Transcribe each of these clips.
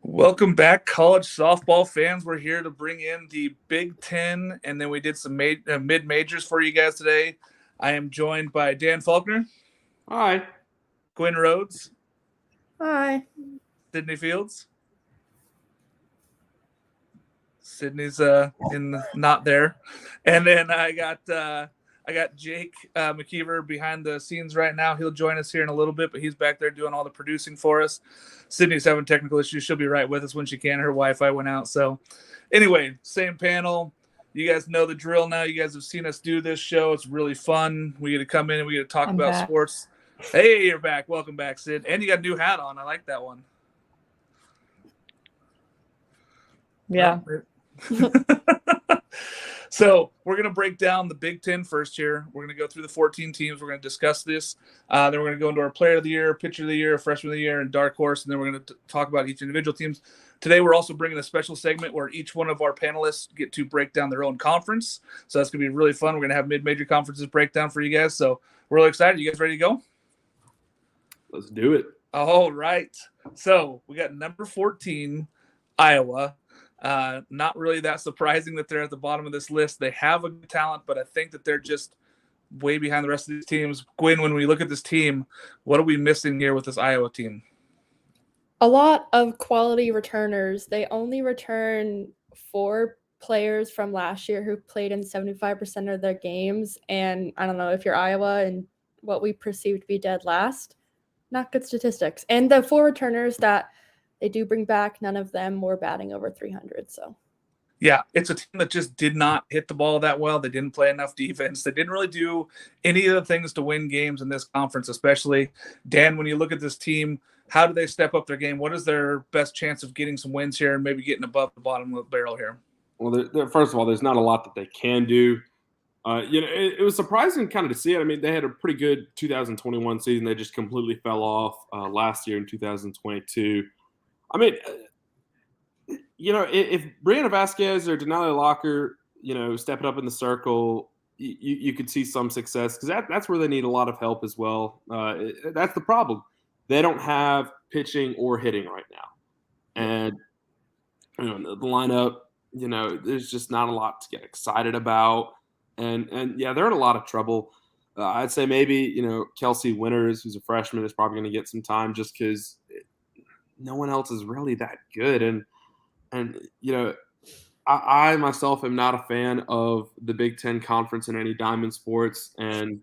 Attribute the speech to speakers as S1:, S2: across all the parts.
S1: Welcome back, college softball fans. We're here to bring in the Big Ten, and then we did some mid-majors for you guys today. I am joined by Dan Faulkner.
S2: Hi.
S1: Quinn Rhodes.
S3: Hi.
S1: Sydney Fields. Sydney's not there. And then I got Jake McKeever behind the scenes right now. He'll join us here in a little bit, but he's back there doing all the producing for us. Sydney's having technical issues. She'll be right with us when she can. Her Wi-Fi went out. So anyway, same panel. You guys know the drill now. You guys have seen us do this show. It's really fun. We get to come in and we get to talk about sports. Hey, you're back. Welcome back, Sid. And you got a new hat on. I like that one.
S3: Yeah.
S1: So we're going to break down the Big Ten first here. We're going to go through the 14 teams. We're going to discuss this. Then we're going to go into our player of the year, pitcher of the year, freshman of the year, and dark horse. And then we're going to talk about each individual teams. Today, we're also bringing a special segment where each one of our panelists get to break down their own conference. So that's going to be really fun. We're going to have mid-major conferences breakdown for you guys. So we're really excited. You guys ready to go?
S2: Let's do it.
S1: All right. So we got number 14, Iowa. Not really that surprising that they're at the bottom of this list. They have a good talent, but I think that they're just way behind the rest of these teams. Gwen, when we look at this team, what are we missing here with this Iowa team?
S3: A lot of quality returners. They only return 4 players from last year who played in 75% of their games. And I don't know if you're Iowa and what we perceive to be dead last, not good statistics. And the 4 returners that they do bring back, none of them were batting over 300. So,
S1: yeah, it's a team that just did not hit the ball that well. They didn't play enough defense. They didn't really do any of the things to win games in this conference, especially. Dan, when you look at this team, how do they step up their game? What is their best chance of getting some wins here and maybe getting above the bottom of the barrel here?
S2: Well, first of all, there's not a lot that they can do. It was surprising kind of to see it. I mean, they had a pretty good 2021 season. They just completely fell off last year in 2022. I mean, if Brianna Vasquez or Denali Locker, step it up in the circle, you could see some success because that's where they need a lot of help as well. That's the problem. They don't have pitching or hitting right now. And, the lineup, there's just not a lot to get excited about. And yeah, they're in a lot of trouble. I'd say maybe, Kelsey Winters, who's a freshman, is probably going to get some time just because no one else is really that good. And I myself am not a fan of the Big Ten Conference in any diamond sports. And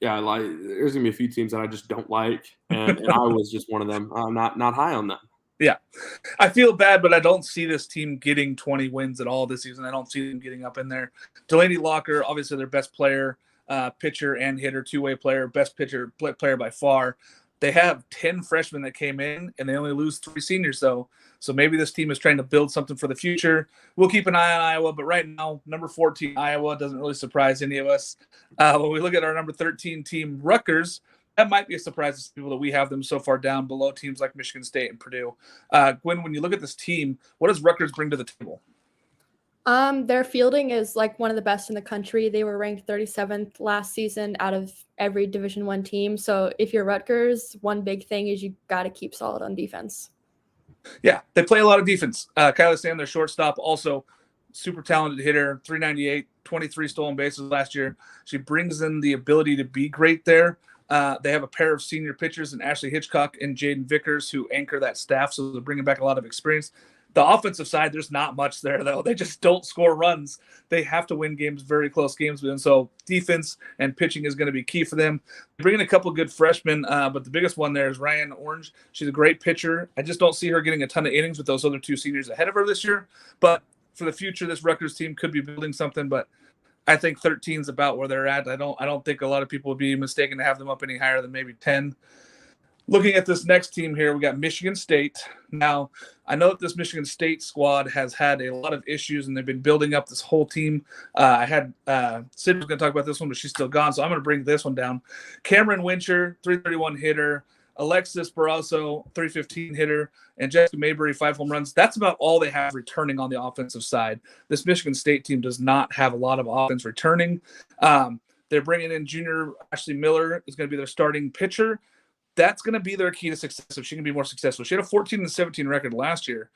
S2: yeah, there's gonna be a few teams that I just don't like, and I was just one of them. I'm not high on them.
S1: Yeah, I feel bad, but I don't see this team getting 20 wins at all this season. I don't see them getting up in there. Delaney Locker, obviously their best player, pitcher and hitter, two-way player, best player by far. They have 10 freshmen that came in, and they only lose 3 seniors, though. So maybe this team is trying to build something for the future. We'll keep an eye on Iowa, but right now, number 14, Iowa, doesn't really surprise any of us. When we look at our number 13 team, Rutgers, that might be a surprise to people that we have them so far down below teams like Michigan State and Purdue. Gwen, when you look at this team, what does Rutgers bring to the table?
S3: Their fielding is like one of the best in the country. They were ranked 37th last season out of every Division I team. So if you're Rutgers, one big thing is you got to keep solid on defense.
S1: Yeah, they play a lot of defense. Kylie Sand, their shortstop, also super talented hitter, 398, 23 stolen bases last year. She brings in the ability to be great there. They have a pair of senior pitchers in Ashley Hitchcock and Jaden Vickers who anchor that staff, so they're bringing back a lot of experience. The offensive side, there's not much there, though. They just don't score runs. They have to win games, very close games. And so defense and pitching is going to be key for them. They bring in a couple of good freshmen, but the biggest one there is Ryan Orange. She's a great pitcher. I just don't see her getting a ton of innings with those other 2 seniors ahead of her this year. But for the future, this Rutgers team could be building something. But I think 13 is about where they're at. I don't think a lot of people would be mistaken to have them up any higher than maybe 10. Looking at this next team here, we got Michigan State. Now, I know that this Michigan State squad has had a lot of issues, and they've been building up this whole team. I had Sid was going to talk about this one, but she's still gone, so I'm going to bring this one down. Cameron Wincher, 331 hitter. Alexis Barroso, 315 hitter. And Jessica Mayberry, 5 home runs. That's about all they have returning on the offensive side. This Michigan State team does not have a lot of offense returning. They're bringing in junior Ashley Miller is going to be their starting pitcher. That's going to be their key to success if she can be more successful. She had a 14-17 record last year,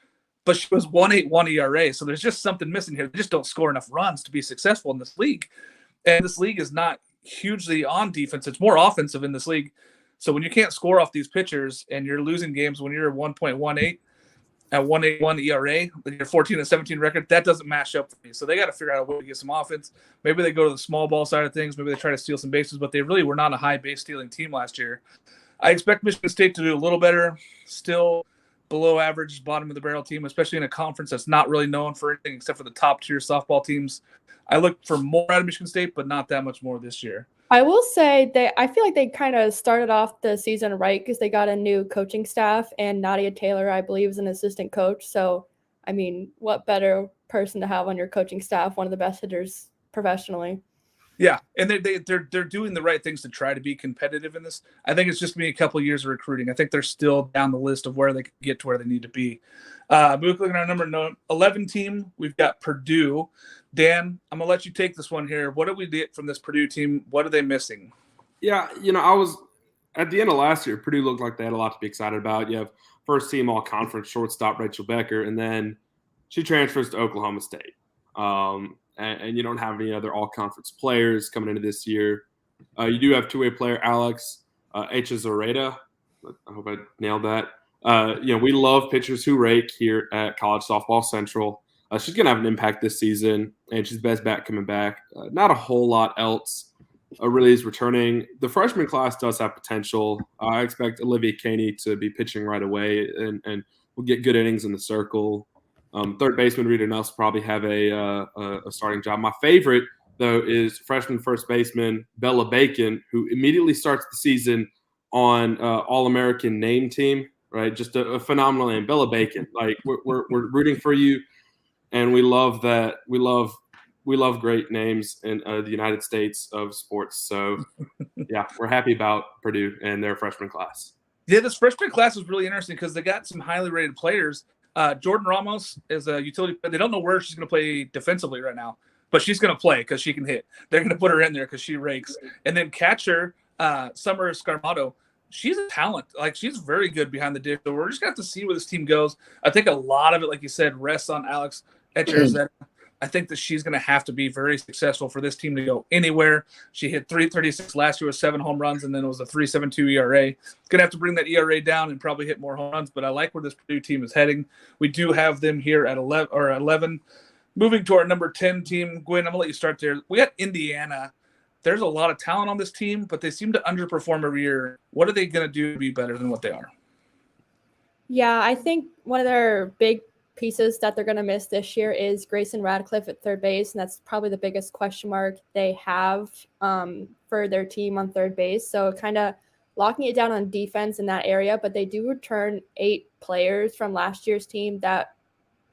S1: but she was 1.81 ERA. So there's just something missing here. They just don't score enough runs to be successful in this league. And this league is not hugely on defense. It's more offensive in this league. So when you can't score off these pitchers and you're losing games when you're 1.18 at 1.81 ERA, with your 14-17 record, that doesn't match up for me. So they got to figure out a way to get some offense. Maybe they go to the small ball side of things. Maybe they try to steal some bases, but they really were not a high base stealing team last year. I expect Michigan State to do a little better. Still below average, bottom of the barrel team, especially in a conference that's not really known for anything except for the top tier softball teams. I look for more out of Michigan State, but not that much more this year.
S3: I will say I feel like they kind of started off the season right because they got a new coaching staff, and Nadia Taylor, I believe, is an assistant coach. So, I mean, what better person to have on your coaching staff? One of the best hitters professionally.
S1: Yeah, and they're doing the right things to try to be competitive in this. I think it's just been a couple of years of recruiting. I think they're still down the list of where they can get to where they need to be. Looking at our number 11 team, we've got Purdue. Dan, I'm gonna let you take this one here. What did we get from this Purdue team? What are they missing?
S2: Yeah, I was at the end of last year. Purdue looked like they had a lot to be excited about. You have first team all conference shortstop Rachel Becker, and then she transfers to Oklahoma State. And you don't have any other all-conference players coming into this year. You do have two-way player Alex Echezarreta. I hope I nailed that. We love pitchers who rake here at College Softball Central. She's going to have an impact this season, and she's best bat coming back. Not a whole lot else really is returning. The freshman class does have potential. I expect Olivia Caney to be pitching right away, and will get good innings in the circle. Third baseman Rita Nelson probably have a starting job. My favorite, though, is freshman first baseman Bella Bacon, who immediately starts the season on All-American name team, right? Just a phenomenal name, Bella Bacon. Like we're rooting for you, and we love that. We love great names in the United States of sports. So, yeah, we're happy about Purdue and their freshman class.
S1: Yeah, this freshman class was really interesting because they got some highly rated players. Jordan Ramos is a utility. They don't know where she's going to play defensively right now, but she's going to play because she can hit. They're going to put her in there because she rakes. And then catcher Summer Scarmato, she's a talent. Like, she's very good behind the dish. So we're just going to have to see where this team goes. I think a lot of it, like you said, rests on Alex Echezarreta. I think that she's going to have to be very successful for this team to go anywhere. She hit 336 last year with 7 home runs, and then it was a 3.72 ERA. Going to have to bring that ERA down and probably hit more home runs, but I like where this Purdue team is heading. We do have them here at 11. Moving to our number 10 team, Gwen, I'm going to let you start there. We got Indiana. There's a lot of talent on this team, but they seem to underperform every year. What are they going to do to be better than what they are?
S3: Yeah, I think one of their big pieces that they're going to miss this year is Grayson Radcliffe at third base, and that's probably the biggest question mark they have for their team on third base. So kind of locking it down on defense in that area, but they do return 8 players from last year's team that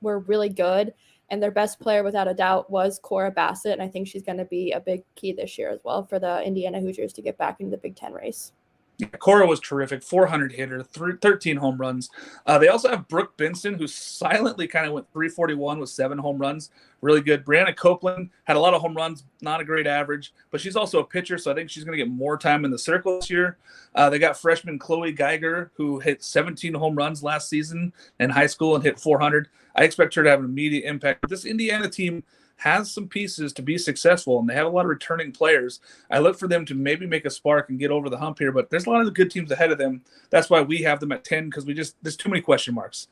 S3: were really good, and their best player without a doubt was Cora Bassett, and I think she's going to be a big key this year as well for the Indiana Hoosiers to get back into the Big Ten race.
S1: Yeah, Cora was terrific, 400 hitter, 13 home runs. They also have Brooke Benson, who silently kind of went 341 with 7 home runs. Really good. Brianna Copeland had a lot of home runs, not a great average, but she's also a pitcher, so I think she's going to get more time in the circle this year. They got freshman Chloe Geiger, who hit 17 home runs last season in high school and hit 400. I expect her to have an immediate impact. But this Indiana team has some pieces to be successful, and they have a lot of returning players. I look for them to maybe make a spark and get over the hump here, but there's a lot of the good teams ahead of them. That's why we have them at 10, because there's too many question marks.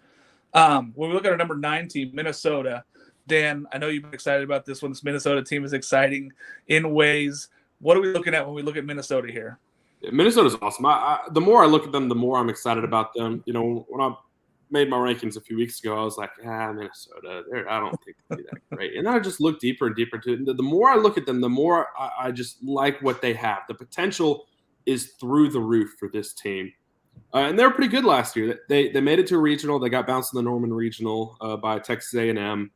S1: When we look at our number 9 team, Minnesota, Dan, I know you've been excited about this one. This Minnesota team is exciting in ways. What are we looking at when we look at Minnesota here?
S2: Yeah, Minnesota's awesome. The more I look at them, the more I'm excited about them. When I made my rankings a few weeks ago, I was like, Minnesota, I don't think they'll be that great. And then I just look deeper and deeper into it. The more I look at them, the more I just like what they have. The potential is through the roof for this team. And they were pretty good last year. They made it to a regional. They got bounced in the Norman Regional by Texas A&M.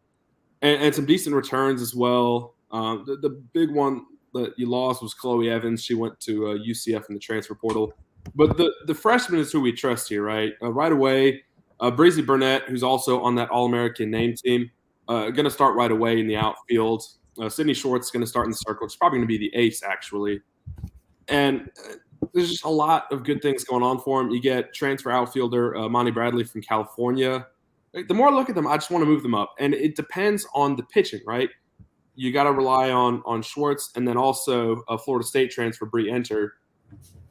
S2: And some decent returns as well. The big one that you lost was Chloe Evans. She went to UCF in the transfer portal. But the freshman is who we trust here, right? Right away, Breezy Burnett, who's also on that All-American name team, going to start right away in the outfield. Sydney Short's going to start in the circle. It's probably going to be the ace, actually. And there's just a lot of good things going on for him. You get transfer outfielder Monty Bradley from California. The more I look at them, I just want to move them up. And it depends on the pitching, right? You got to rely on Schwartz and then also a Florida State transfer, Bree Enter.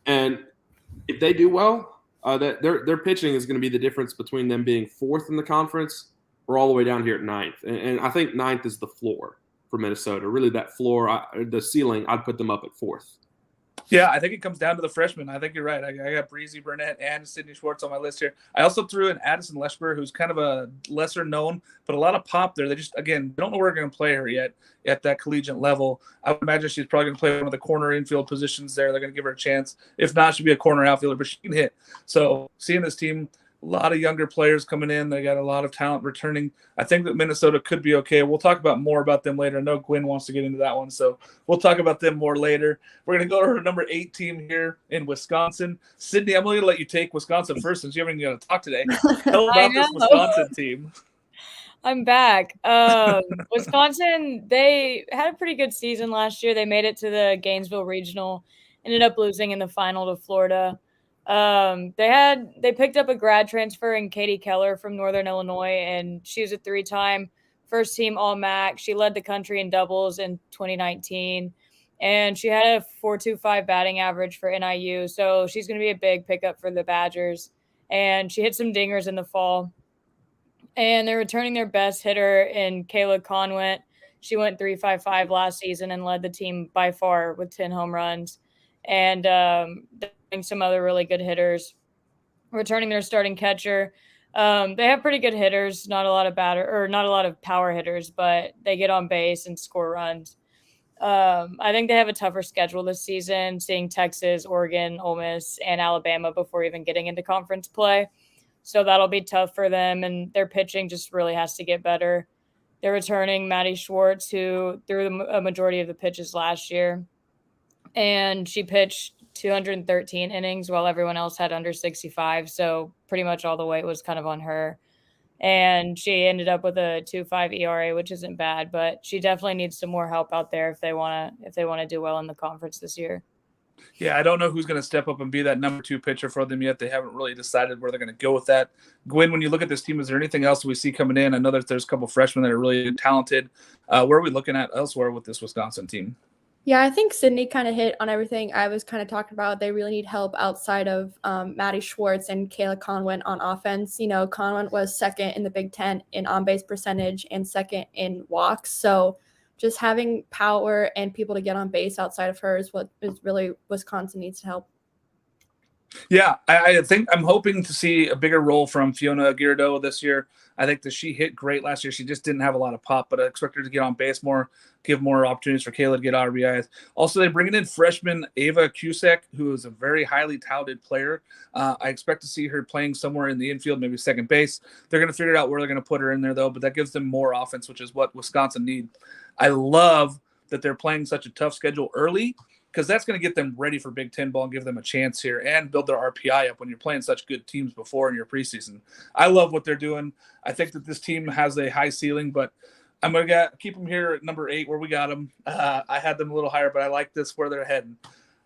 S2: And if they do well, that their pitching is going to be the difference between them being fourth in the conference or all the way down here at ninth. And I think ninth is the floor for Minnesota. Really, that floor, the ceiling, I'd put them up at fourth.
S1: Yeah, I think it comes down to the freshmen. I think you're right. I got Breezy Burnett and Sydney Schwartz on my list here. I also threw in Addison Leshber, who's kind of a lesser known, but a lot of pop there. They just, again, don't know where we're going to play her yet at that collegiate level. I would imagine she's probably going to play one of the corner infield positions there. They're going to give her a chance. If not, she'll be a corner outfielder, but she can hit. So seeing this team, a lot of younger players coming in. They got a lot of talent returning. I think that Minnesota could be okay. We'll talk about more about them later. I know Gwen wants to get into that one, so we'll talk about them more later. We're going to go to our number 8 team here in Wisconsin. Sydney, I'm going to let you take Wisconsin first since you haven't even got to talk today. Tell about this Wisconsin team.
S4: I'm back. Wisconsin, they had a pretty good season last year. They made it to the Gainesville Regional, ended up losing in the final to Florida. They picked up a grad transfer in Katie Keller from Northern Illinois, and she was a 3-time first team All-MAC. She led the country in doubles in 2019, and she had a .425 batting average for NIU. So she's going to be a big pickup for the Badgers, and she hit some dingers in the fall. And they're returning their best hitter in Kayla Conwent. She went .355 last season and led the team by far with 10 home runs. And some other really good hitters, returning their starting catcher. They have pretty good hitters, not a lot of power hitters, but they get on base and score runs. I think they have a tougher schedule this season, seeing Texas, Oregon, Ole Miss, and Alabama before even getting into conference play. So that'll be tough for them, and their pitching just really has to get better. They're returning Maddie Schwartz, who threw a majority of the pitches last year, and she pitched 213 innings while everyone else had under 65. So pretty much all the weight was kind of on her. And she ended up with a 2.5 ERA, which isn't bad, but she definitely needs some more help out there if they want to do well in the conference this year.
S1: Yeah, I don't know who's going to step up and be that number 2 pitcher for them yet. They haven't really decided where they're going to go with that. Gwen, when you look at this team, is there anything else we see coming in? I know that there's a couple freshmen that are really talented. Where are we looking at elsewhere with this Wisconsin team?
S3: Yeah, I think Sydney kind of hit on everything I was kind of talking about. They really need help outside of Maddie Schwartz and Kayla Conwent on offense. You know, Conwent was second in the Big Ten in on-base percentage and second in walks. So just having power and people to get on base outside of her is what is really Wisconsin needs to help.
S1: Yeah, I think I'm hoping to see a bigger role from Fiona Girardeau this year. I think that she hit great last year. She just didn't have a lot of pop, but I expect her to get on base more, give more opportunities for Kayla to get RBIs. Also, they're bringing in freshman Ava Cusack, who is a very highly touted player. I expect to see her playing somewhere in the infield, maybe second base. They're going to figure out where they're going to put her in there, though, but that gives them more offense, which is what Wisconsin need. I love that they're playing such a tough schedule early, because that's going to get them ready for Big Ten ball and give them a chance here and build their RPI up when you're playing such good teams before in your preseason. I love what they're doing. I think that this team has a high ceiling, but I'm going to keep them here at number 8 where we got them. I had them a little higher, but I like this where they're heading.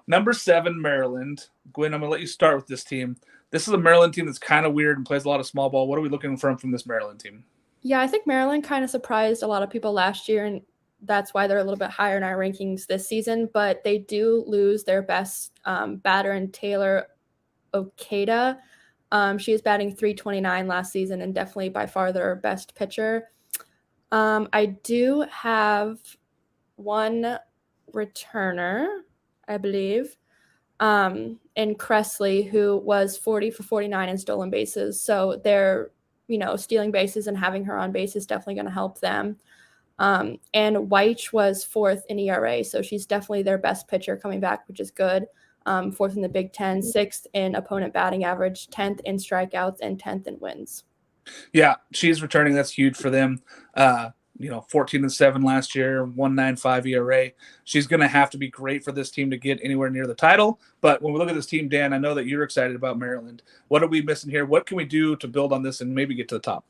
S1: Number 7, Maryland. Gwen, I'm going to let you start with this team. This is a Maryland team that's kind of weird and plays a lot of small ball. What are we looking from this Maryland team?
S3: Yeah, I think Maryland kind of surprised a lot of people last year, and that's why they're a little bit higher in our rankings this season, but they do lose their best batter in Taylor Okada. She was batting .329 last season and definitely by far their best pitcher. I do have one returner, I believe, in Cressley, who was 40 for 49 in stolen bases. So they're, stealing bases and having her on base is definitely going to help them. And Weich was 4th in ERA, so she's definitely their best pitcher coming back, which is good. 4th in the Big Ten, 6th in opponent batting average, 10th in strikeouts, and 10th in wins.
S1: Yeah, she's returning. That's huge for them. 14-7 last year, 1.95 ERA. She's going to have to be great for this team to get anywhere near the title. But when we look at this team, Dan, I know that you're excited about Maryland. What are we missing here? What can we do to build on this and maybe get to the top?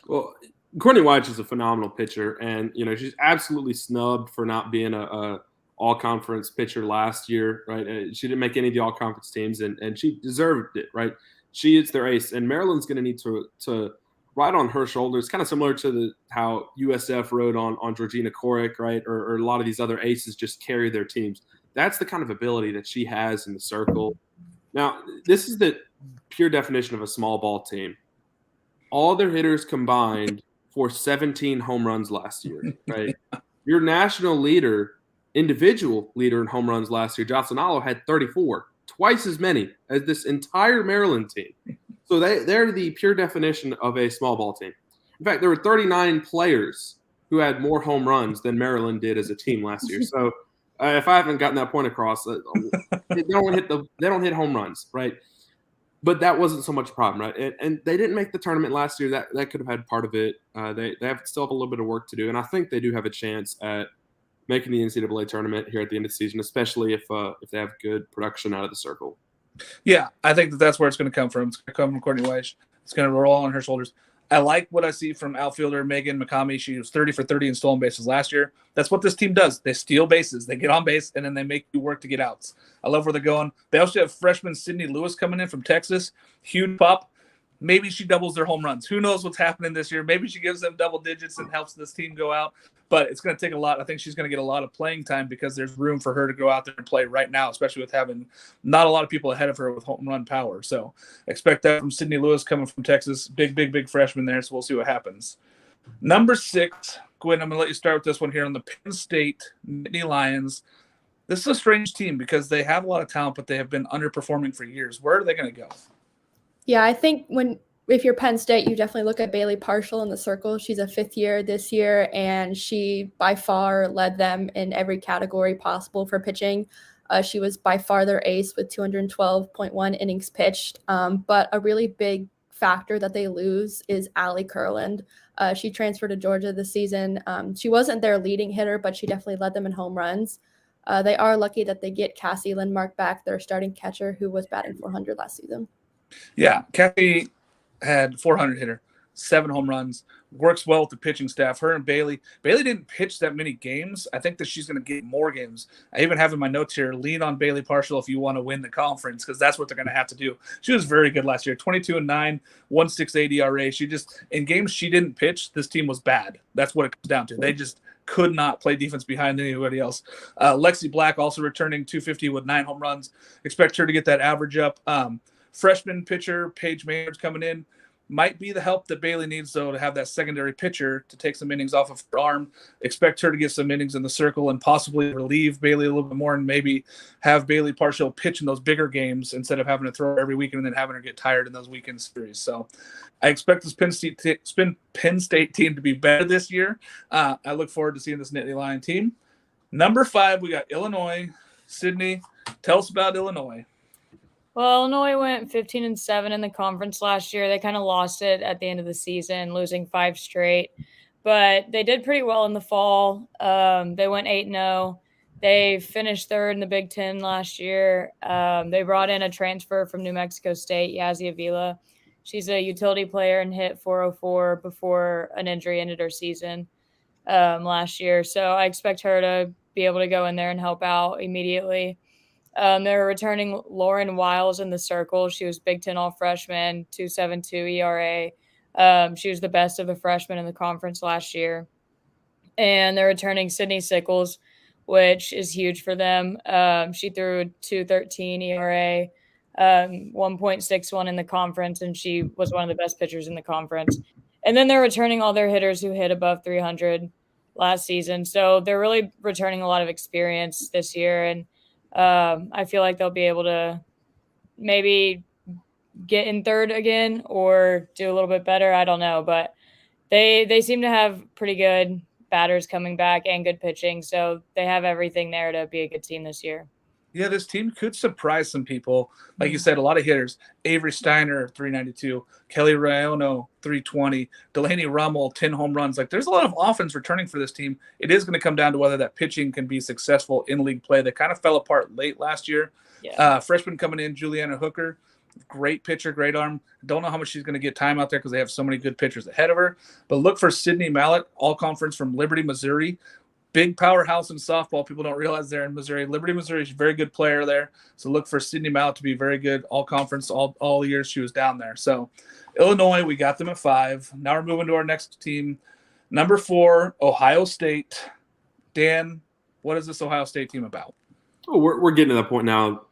S2: Well, Courtney Weich is a phenomenal pitcher, and she's absolutely snubbed for not being a all-conference pitcher last year, right? She didn't make any of the all-conference teams, and she deserved it, right? She is their ace, and Maryland's going to need to ride on her shoulders, kind of similar to how USF rode on Georgina Korick, right? Or a lot of these other aces just carry their teams. That's the kind of ability that she has in the circle. Now, this is the pure definition of a small ball team. All their hitters combined for 17 home runs last year, right? Your national leader, individual leader in home runs last year, Jocelyn Alo, had 34, twice as many as this entire Maryland team. So they're the pure definition of a small ball team. In fact, there were 39 players who had more home runs than Maryland did as a team last year. So if I haven't gotten that point across, they don't hit home runs, right? But that wasn't so much a problem, right? And they didn't make the tournament last year. That could have had part of it. They still have a little bit of work to do, and I think they do have a chance at making the NCAA tournament here at the end of the season, especially if they have good production out of the circle.
S1: Yeah, I think that's where it's going to come from. It's going to come from Courtney Weish. It's going to roll on her shoulders. I like what I see from outfielder Megan McCamey. She was 30 for 30 in stolen bases last year. That's what this team does. They steal bases. They get on base, and then they make you work to get outs. I love where they're going. They also have freshman Sydney Lewis coming in from Texas. Huge pop. Maybe she doubles their home runs. Who knows what's happening this year? Maybe she gives them double digits and helps this team go out. But it's going to take a lot. I think she's going to get a lot of playing time because there's room for her to go out there and play right now, especially with having not a lot of people ahead of her with home run power. So expect that from Sydney Lewis coming from Texas. Big freshman there, so we'll see what happens. Number 6, Gwen, I'm going to let you start with this one here on the Penn State Nittany Lions. This is a strange team because they have a lot of talent, but they have been underperforming for years. Where are they going to go?
S3: Yeah, I think if you're Penn State, you definitely look at Bailey Parshall in the circle. She's a 5th year this year, and she by far led them in every category possible for pitching. She was by far their ace with 212.1 innings pitched. But a really big factor that they lose is Allie Kurland. She transferred to Georgia this season. She wasn't their leading hitter, but she definitely led them in home runs. They are lucky that they get Cassie Lindmark back, their starting catcher, who was batting 400 last season.
S1: Yeah, Cassie had 400 hitter, 7 home runs, works well with the pitching staff. Her and Bailey didn't pitch that many games. I think that she's going to get more games. I even have in my notes here, lean on Bailey Parshall if you want to win the conference, because that's what they're going to have to do. She was very good last year, 22-9, 1.68 ERA. She just, in games she didn't pitch, this team was bad. That's what it comes down to. They just could not play defense behind anybody else. Lexi Black also returning 250 with 9 home runs. Expect her to get that average up. Freshman pitcher Paige Maynard's coming in. Might be the help that Bailey needs, though, to have that secondary pitcher to take some innings off of her arm. Expect her to get some innings in the circle and possibly relieve Bailey a little bit more and maybe have Bailey Parshall pitch in those bigger games instead of having to throw every weekend and then having her get tired in those weekend series. So I expect this Penn State team to be better this year. I look forward to seeing this Nittany Lion team. Number 5, we got Illinois. Sydney, tell us about Illinois.
S4: Well, Illinois went 15-7 in the conference last year. They kind of lost it at the end of the season, losing 5 straight. But they did pretty well in the fall. They went 8-0. They finished 3rd in the Big Ten last year. They brought in a transfer from New Mexico State, Yazzie Avila. She's a utility player and hit 404 before an injury ended her season last year. So I expect her to be able to go in there and help out immediately. They're returning Lauren Wiles in the circle. She was Big Ten All-Freshman, 2.72 ERA. She was the best of the freshmen in the conference last year. And they're returning Sydney Sickles, which is huge for them. She threw 2.13 ERA, 1.61 in the conference, and she was one of the best pitchers in the conference. And then they're returning all their hitters who hit above 300 last season. So they're really returning a lot of experience this year, and I feel like they'll be able to maybe get in 3rd again or do a little bit better. I don't know, but they seem to have pretty good batters coming back and good pitching. So they have everything there to be a good team this year.
S1: Yeah, this team could surprise some people. Like you said, a lot of hitters. Avery Steiner, 392. Kelly Rayono, 320. Delaney Rummel, 10 home runs. Like, there's a lot of offense returning for this team. It is going to come down to whether that pitching can be successful in league play. They kind of fell apart late last year.
S4: Yeah.
S1: Freshman coming in, Juliana Hooker. Great pitcher, great arm. Don't know how much she's going to get time out there because they have so many good pitchers ahead of her. But look for Sydney Mallett, all-conference from Liberty, Missouri. big powerhouse in softball. People don't realize they're in Missouri. Liberty, Missouri is a very good player there. So look for Sydney Mount to be very good all conference, all years she was down there. So Illinois, we got them at 5. Now we're moving to our next team. Number 4, Ohio State. Dan, what is this Ohio State team about?
S2: Oh, we're getting to that point now.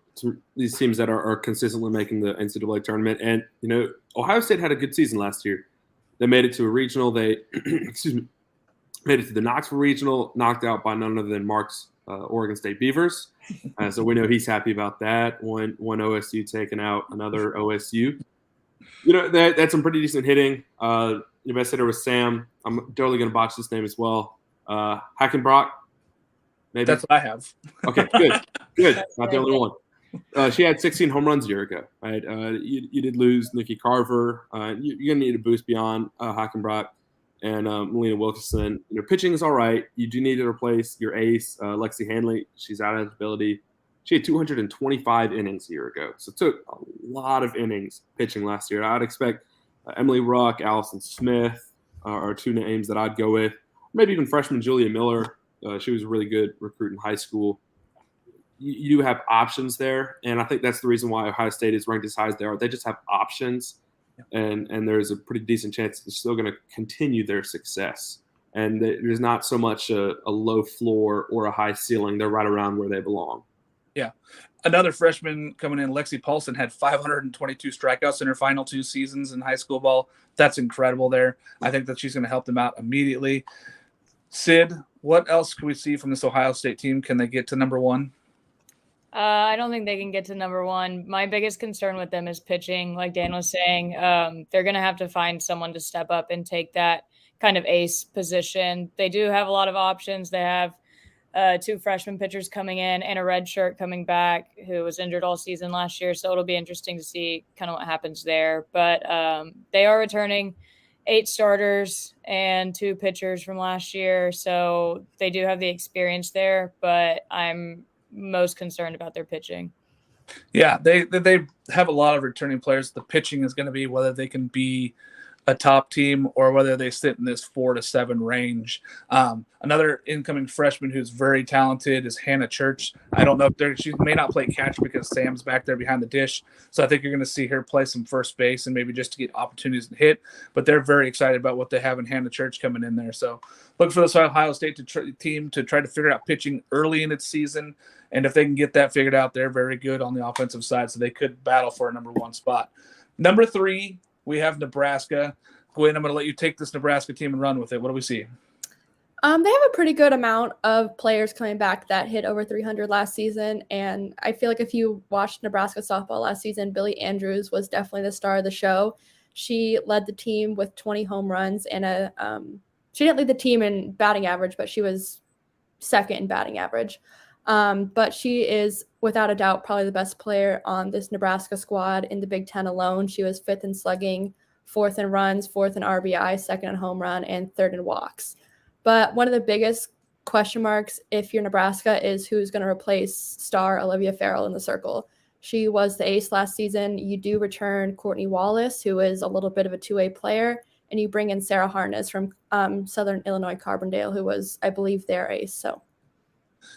S2: These teams that are consistently making the NCAA tournament. And, Ohio State had a good season last year. They made it to a regional. They, made it to the Knoxville regional, knocked out by none other than Mark's Oregon State Beavers. So we know he's happy about that. One OSU taking out another OSU. They had some pretty decent hitting. Your best hitter was Sam. I'm totally going to botch this name as well. Hackenbrock. Maybe.
S1: That's what I have.
S2: Okay, good. Not the only one. She had 16 home runs a year ago. Right? You did lose Nikki Carver. You're going to need a boost beyond Hackenbrock and Melina Wilkinson. Pitching is all right. You do need to replace your ace, Lexi Hanley. She's out of eligibility. She had 225 innings a year ago. So took a lot of innings pitching last year. I'd expect Emily Ruck, Allison Smith are 2 names that I'd go with. Maybe even freshman Julia Miller. She was a really good recruit in high school. You do have options there, and I think that's the reason why Ohio State is ranked as high as they are. They just have options, and there's a pretty decent chance they're still going to continue their success. And there's not so much a low floor or a high ceiling. They're right around where they belong.
S1: Yeah. Another freshman coming in, Lexi Paulson, had 522 strikeouts in her final 2 seasons in high school ball. That's incredible there. I think that she's going to help them out immediately. Sid, what else can we see from this Ohio State team? Can they get to number 1?
S4: I don't think they can get to number 1. My biggest concern with them is pitching. Like Dan was saying, they're going to have to find someone to step up and take that kind of ace position. They do have a lot of options. They have 2 freshman pitchers coming in and a red shirt coming back who was injured all season last year. So it'll be interesting to see kind of what happens there. But they are returning 8 starters and 2 pitchers from last year. So they do have the experience there, but I'm most concerned about their pitching.
S1: Yeah, they have a lot of returning players. The pitching is going to be whether they can be a top team or whether they sit in this 4 to 7 range. Another incoming freshman who's very talented is Hannah Church. I don't know if she may not play catch because Sam's back there behind the dish. So I think you're going to see her play some first base and maybe just to get opportunities to hit. But they're very excited about what they have in Hannah Church coming in there. So look for this Ohio State team to try to figure out pitching early in its season. And if they can get that figured out, they're very good on the offensive side. So they could battle for a number 1 spot. Number 3, we have Nebraska. Gwen, I'm going to let you take this Nebraska team and run with it. What do we see?
S3: They have a pretty good amount of players coming back that hit over 300 last season. And I feel like if you watched Nebraska softball last season, Billy Andrews was definitely the star of the show. She led the team with 20 home runs and she didn't lead the team in batting average, but she was second in batting average. But she is, without a doubt, probably the best player on this Nebraska squad in the Big Ten alone. She was 5th in slugging, 4th in runs, 4th in RBI, 2nd in home run, and 3rd in walks. But one of the biggest question marks, if you're Nebraska, is who's going to replace star Olivia Farrell in the circle. She was the ace last season. You do return Courtney Wallace, who is a little bit of a 2-way player, and you bring in Sarah Harness from Southern Illinois Carbondale, who was, I believe, their ace. So.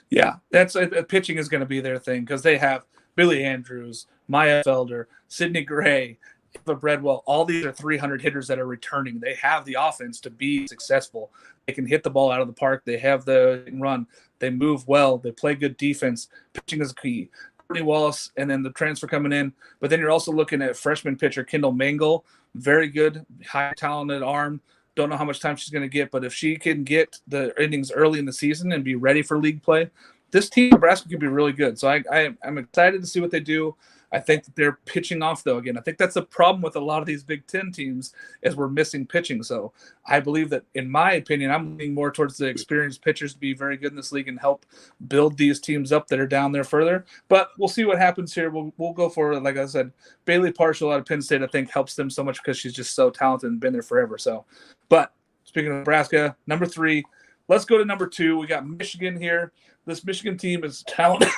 S1: Yeah, that's pitching is going to be their thing because they have Billy Andrews, Maya Felder, Sydney Gray, Eva Breadwell. All these are 300 hitters that are returning. They have the offense to be successful. They can hit the ball out of the park. They have the run. They move well. They play good defense. Pitching is key. Courtney Wallace and then the transfer coming in. But then you're also looking at freshman pitcher Kendall Mangle. Very good, high talented arm. Don't know how much time she's going to get, but if she can get the innings early in the season and be ready for league play, this team, Nebraska, could be really good. So I'm excited to see what they do. I think that they're pitching off, though. Again, I think that's the problem with a lot of these Big Ten teams is we're missing pitching. So I believe that, in my opinion, I'm leaning more towards the experienced pitchers to be very good in this league and help build these teams up that are down there further. But we'll see what happens here. We'll go for, like I said, Bailey Partial out of Penn State, I think, helps them so much because she's just so talented and been there forever. So, but speaking of Nebraska, number 3, let's go to number 2. We got Michigan here. This Michigan team is talented.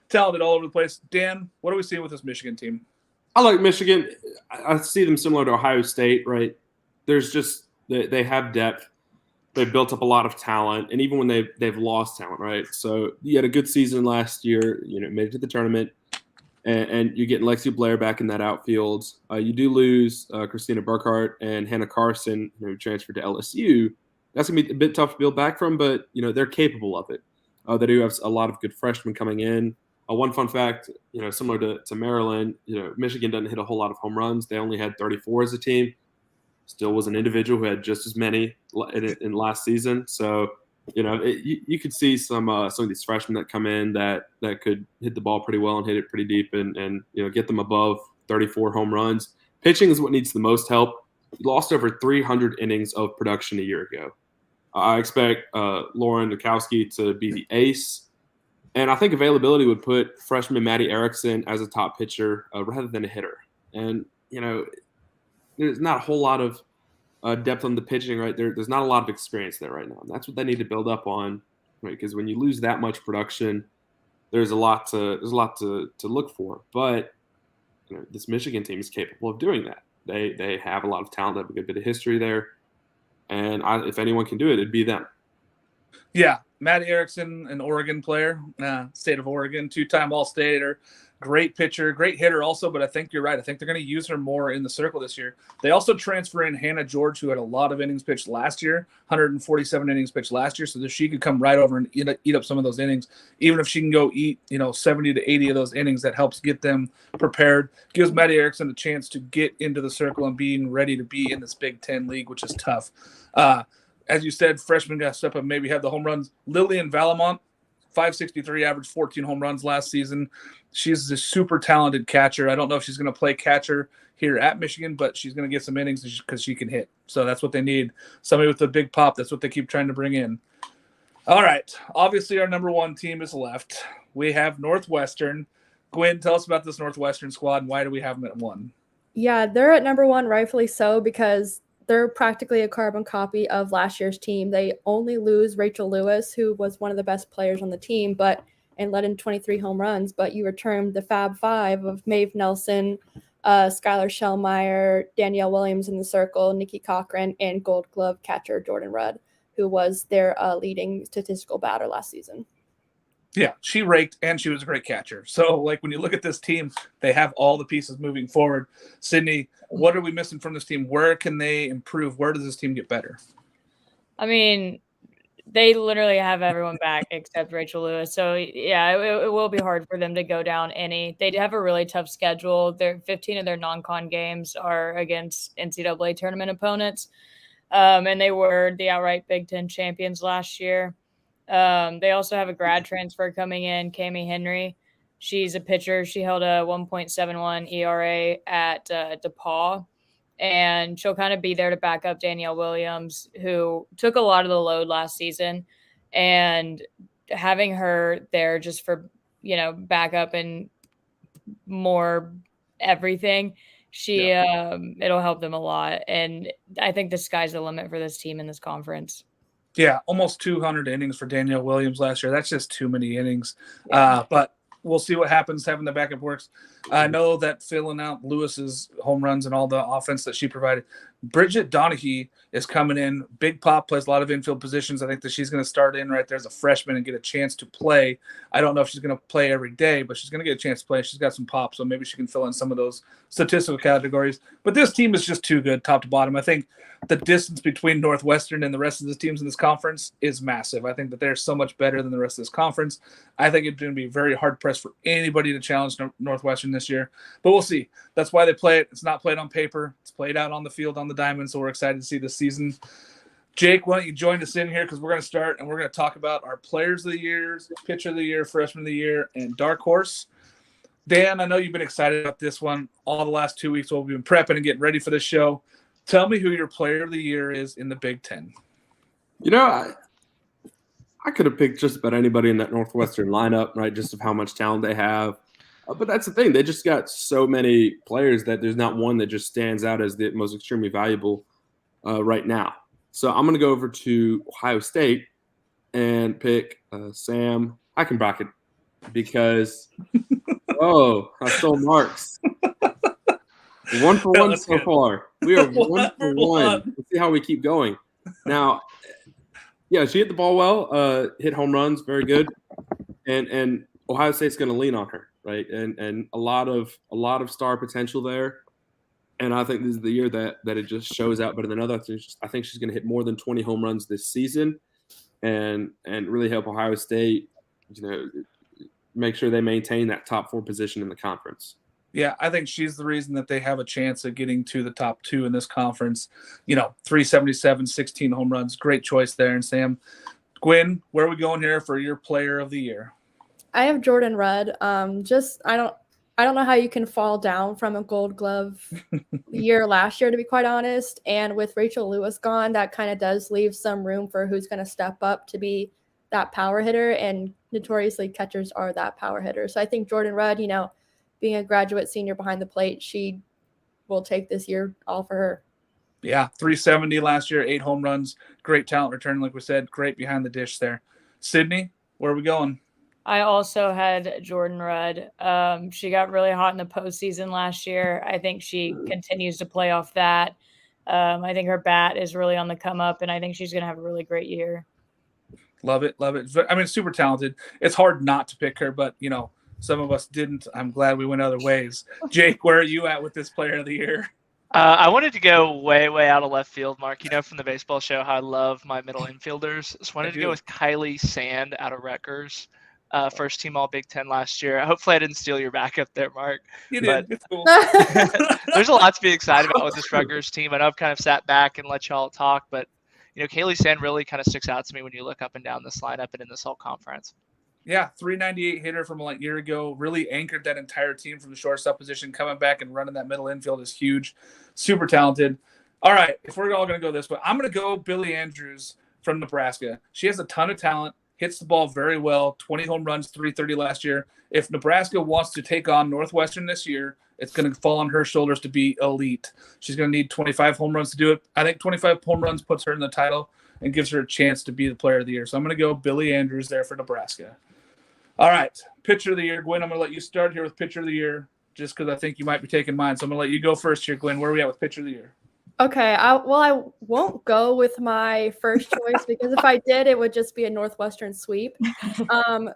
S1: Talented all over the place. Dan, what are we seeing with this Michigan team?
S2: I like Michigan. I see them similar to Ohio State, right? There's just they have depth. they've built up a lot of talent, and even when they've lost talent, right? So you had a good season last year, made it to the tournament, and you get Lexi Blair back in that outfield. You do lose Christina Burkhart and Hannah Carson, who transferred to LSU. That's going to be a bit tough to build back from, but they're capable of it. They do have a lot of good freshmen coming in. One fun fact, similar to Maryland, Michigan doesn't hit a whole lot of home runs. They only had 34 as a team. Still was an individual who had just as many in last season. So, you could see some of these freshmen that come in that could hit the ball pretty well and hit it pretty deep and get them above 34 home runs. Pitching is what needs the most help. You lost over 300 innings of production a year ago. I expect Lauren Dukowski to be the ace. And I think availability would put freshman Maddie Erickson as a top pitcher rather than a hitter. And, there's not a whole lot of depth on the pitching right there. There's not a lot of experience there right now. And that's what they need to build up on, right? Because when you lose that much production, there's a lot to look for. But this Michigan team is capable of doing that. They have a lot of talent. They have a good bit of history there. And if anyone can do it, it'd be them.
S1: Yeah, Maddie Erickson, an Oregon player, state of Oregon, 2-time All-Stater, great pitcher, great hitter also, but I think you're right. I think they're going to use her more in the circle this year. They also transfer in Hannah George, who had a lot of innings pitched last year, 147 innings pitched last year, so that she could come right over and eat up some of those innings. Even if she can go eat 70 to 80 of those innings, that helps get them prepared, gives Maddie Erickson a chance to get into the circle and being ready to be in this Big Ten league, which is tough. As you said, freshmen got to step up and maybe have the home runs. Lillian Valamont, 563, averaged 14 home runs last season. She's a super talented catcher. I don't know if she's going to play catcher here at Michigan, but she's going to get some innings because she can hit. So that's what they need. Somebody with a big pop. That's what they keep trying to bring in. All right. Obviously, our number one team is left. We have Northwestern. Gwen, tell us about this Northwestern squad and why do we have them at 1?
S3: Yeah, they're at number 1, rightfully so, because they're practically a carbon copy of last year's team. They only lose Rachel Lewis, who was one of the best players on the team, and led in 23 home runs. But you return the Fab Five of Maeve Nelson, Skylar Shellmeyer, Danielle Williams in the circle, Nikki Cochran, and Gold Glove catcher Jordan Rudd, who was their leading statistical batter last season.
S1: Yeah, she raked, and she was a great catcher. So, when you look at this team, they have all the pieces moving forward. Sydney, what are we missing from this team? Where can they improve? Where does this team get better?
S4: I mean, they literally have everyone back except Rachel Lewis. So, yeah, it will be hard for them to go down any. They have a really tough schedule. 15 of their non-con games are against NCAA tournament opponents, and they were the outright Big Ten champions last year. They also have a grad transfer coming in, Cami Henry. She's a pitcher. She held a 1.71 ERA at DePaul, and she'll kind of be there to back up Danielle Williams, who took a lot of the load last season, and having her there just for, backup and more everything, it'll help them a lot. And I think the sky's the limit for this team in this conference.
S1: Yeah, almost 200 innings for Danielle Williams last year. That's just too many innings. But we'll see what happens having the backup works. I know that filling out Lewis's home runs and all the offense that she provided. Bridget Donahue is coming in. Big pop, plays a lot of infield positions. I think that she's going to start in right there as a freshman and get a chance to play. I don't know if she's going to play every day, but she's going to get a chance to play. She's got some pop, so maybe she can fill in some of those statistical categories. But this team is just too good top to bottom. I think the distance between Northwestern and the rest of the teams in this conference is massive. I think that they're so much better than the rest of this conference. I think it's going to be very hard-pressed for anybody to challenge Northwestern this year. But we'll see. That's why they play it. It's not played on paper. It's played out on the field on the diamond, so we're excited to see this season. Jake, why don't you join us in here, because we're going to start and we're going to talk about our players of the year, pitcher of the year, freshman of the year, and dark horse. Dan, I know you've been excited about this one all the last 2 weeks while we've been prepping and getting ready for this show. Tell me who your player of the year is in the Big Ten.
S2: I could have picked just about anybody in that Northwestern lineup, right, just of how much talent they have. But that's the thing. They just got so many players that there's not one that just stands out as the most extremely valuable right now. So I'm going to go over to Ohio State and pick Sam Eichenbracken because, I stole marks. 1 for 1 so far. We are 1 for 1. Let's see how we keep going. Now, Yeah, she hit the ball well, hit home runs, very good, and Ohio State's going to lean on her, right? And a lot of star potential there. And I think this is the year that it just shows out better than others. I think she's going to hit more than 20 home runs this season, and really help Ohio State, make sure they maintain that top 4 position in the conference.
S1: Yeah, I think she's the reason that they have a chance of getting to the top 2 in this conference. 377, 16 home runs. Great choice there. And Sam, Gwen, where are we going here for your player of the year?
S3: I have Jordan Rudd. I don't know how you can fall down from a Gold Glove year last year, to be quite honest. And with Rachel Lewis gone, that kind of does leave some room for who's going to step up to be that power hitter. And notoriously, catchers are that power hitter. So I think Jordan Rudd, being a graduate senior behind the plate, she will take this year all for her.
S1: Yeah, 370 last year, 8 home runs. Great talent return, like we said. Great behind the dish there. Sydney, where are we going?
S4: I also had Jordan Rudd. She got really hot in the postseason last year. I think she continues to play off that. I think her bat is really on the come up, and I think she's going to have a really great year.
S1: Love it. I mean, super talented. It's hard not to pick her, but, some of us didn't. I'm glad we went other ways. Jake, where are you at with this player of the year?
S5: I wanted to go way, way out of left field, Mark. From the baseball show how I love my middle infielders. So I wanted to go with Kylie Sand out of Rutgers. First team All Big Ten last year. Hopefully I didn't steal your backup there, Mark.
S1: You did. It's cool.
S5: There's a lot to be excited about with this Rutgers team. I know I've kind of sat back and let y'all talk, but Kaylee Sand really kind of sticks out to me when you look up and down this lineup and in this whole conference.
S1: Yeah, 398 hitter from a year ago. Really anchored that entire team from the shortstop position. Coming back and running that middle infield is huge. Super talented. All right, if we're all going to go this way, I'm going to go Billie Andrews from Nebraska. She has a ton of talent. Hits the ball very well, 20 home runs, 330 last year. If Nebraska wants to take on Northwestern this year, it's going to fall on her shoulders to be elite. She's going to need 25 home runs to do it. I think 25 home runs puts her in the title and gives her a chance to be the player of the year. So I'm going to go Billie Andrews there for Nebraska. All right, pitcher of the year. Gwen, I'm going to let you start here with pitcher of the year just because I think you might be taking mine. So I'm going to let you go first here, Gwen. Where are we at with pitcher of the year?
S3: Okay, I won't go with my first choice because if I did, it would just be a Northwestern sweep.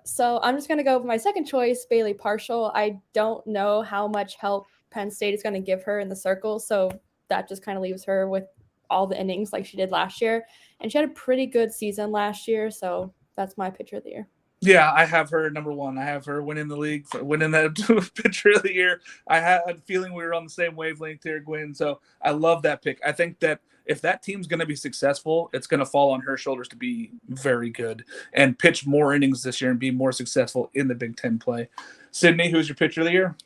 S3: So I'm just going to go with my second choice, Bailey Partial. I don't know how much help Penn State is going to give her in the circle, so that just kind of leaves her with all the innings like she did last year. And she had a pretty good season last year, so that's my pitcher of the year.
S1: Yeah, I have her number 1. I have her winning the league, winning that pitcher of the year. I had a feeling we were on the same wavelength here, Gwen. So I love that pick. I think that if that team's going to be successful, it's going to fall on her shoulders to be very good and pitch more innings this year and be more successful in the Big Ten play. Sydney, who's your pitcher of the year?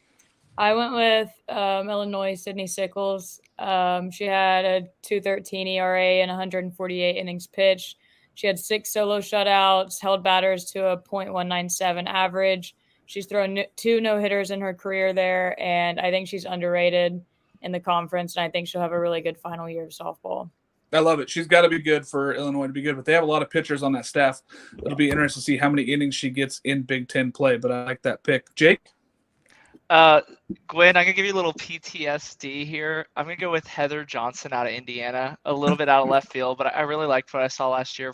S4: I went with Illinois' Sydney Sickles. She had a 2.13 ERA and 148 innings pitched. She had 6 solo shutouts, held batters to a .197 average. She's thrown 2 no-hitters in her career there, and I think she's underrated in the conference, and I think she'll have a really good final year of softball.
S1: I love it. She's got to be good for Illinois to be good, but they have a lot of pitchers on that staff. It'll be interesting to see how many innings she gets in Big Ten play, but I like that pick. Jake?
S5: Gwen, I'm going to give you a little PTSD here. I'm going to go with Heather Johnson out of Indiana, a little bit out of left field, but I really liked what I saw last year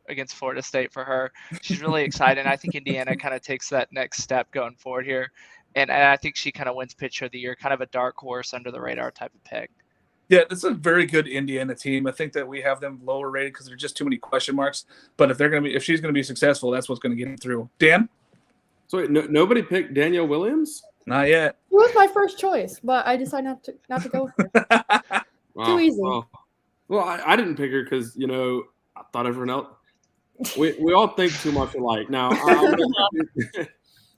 S5: against Florida State for her. She's really exciting. I think Indiana kind of takes that next step going forward here, and I think she kind of wins pitcher of the year, kind of a dark horse under the radar type of pick.
S1: Yeah, this is a very good Indiana team. I think that we have them lower rated because there's just too many question marks, but if she's going to be successful, that's what's going to get them through. Dan?
S2: So wait, nobody picked Danielle Williams?
S1: Not yet.
S3: It was my first choice, but I decided not to go with her.
S2: Wow.
S3: Too easy.
S2: Well, I didn't pick her because, I thought everyone else. We all think too much alike. Now,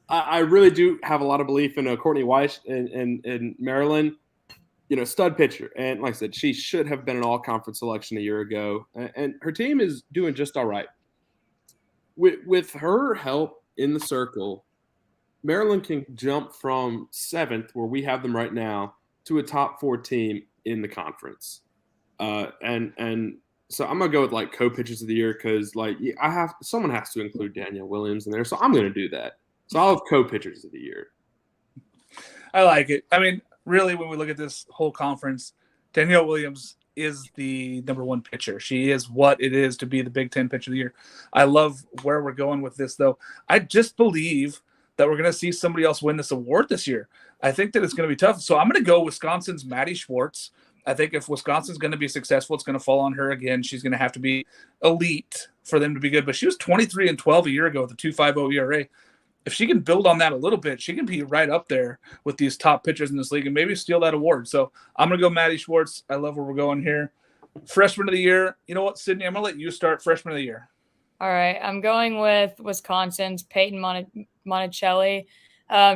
S2: I really do have a lot of belief in Courtney Weiss in Maryland. Stud pitcher. And like I said, she should have been an all-conference selection a year ago. And her team is doing just all right. With her help in the circle, Maryland can jump from 7th, where we have them right now, to a top 4 team in the conference. And so I'm gonna go with co-pitchers of the year because someone has to include Danielle Williams in there. So I'm gonna do that. So I'll have co-pitchers of the year.
S1: I like it. I mean, really, when we look at this whole conference, Danielle Williams is the number one pitcher. She is what it is to be the Big Ten Pitcher of the Year. I love where we're going with this, though. I just believe that we're going to see somebody else win this award this year. I think that it's going to be tough. So I'm going to go Wisconsin's Maddie Schwartz. I think if Wisconsin's going to be successful, it's going to fall on her again. She's going to have to be elite for them to be good. But she was 23-12 a year ago with a 2.50 ERA. If she can build on that a little bit, she can be right up there with these top pitchers in this league and maybe steal that award. So I'm going to go Maddie Schwartz. I love where we're going here. Freshman of the year. You know what, Sydney? I'm going to let you start freshman of the year.
S4: All right. I'm going with Wisconsin's Peyton Monticelli.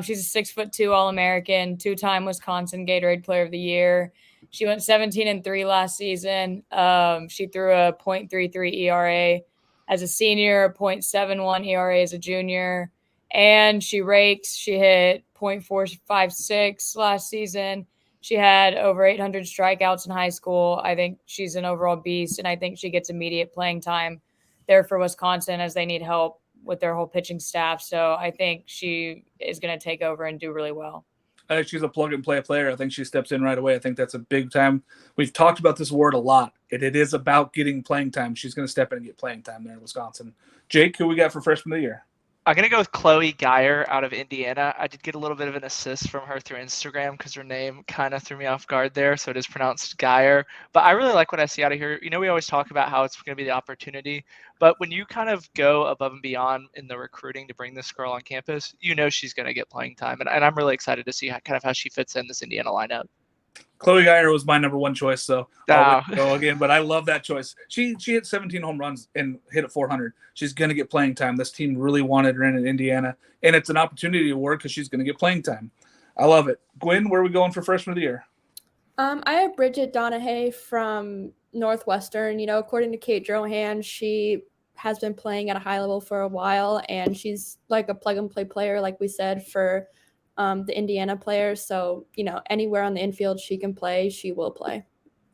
S4: She's a 6'2" All-American, 2-time Wisconsin Gatorade Player of the Year. She went 17-3 last season. She threw a .33 ERA as a senior, a .71 ERA as a junior. And she rakes. She hit .456 last season. She had over 800 strikeouts in high school. I think she's an overall beast, and I think she gets immediate playing time there for Wisconsin as they need help with their whole pitching staff. So I think she is going to take over and do really well.
S1: I think she's a plug-and-play player. I think she steps in right away. I think that's a big time. We've talked about this award a lot. It is about getting playing time. She's going to step in and get playing time there in Wisconsin. Jake, who we got for freshman of the year?
S5: I'm going to go with Chloe Geyer out of Indiana. I did get a little bit of an assist from her through Instagram because her name kind of threw me off guard there. So it is pronounced Geyer. But I really like what I see out of here. You know, we always talk about how it's going to be the opportunity. But when you kind of go above and beyond in the recruiting to bring this girl on campus, you know she's going to get playing time. And I'm really excited to see how she fits in this Indiana lineup.
S1: Chloe Geyer was my number one choice, so
S5: Wow.
S1: I'll go again. But I love that choice. She hit 17 home runs and hit at 400. She's going to get playing time. This team really wanted her in Indiana, and it's an opportunity award because she's going to get playing time. I love it. Gwen, where are we going for freshman of the year?
S3: I have Bridget Donahue from Northwestern. You know, according to Kate Drohan, she has been playing at a high level for a while, and she's like a plug-and-play player, like we said, for the Indiana players. So, you know, anywhere on the infield she can play, she will play.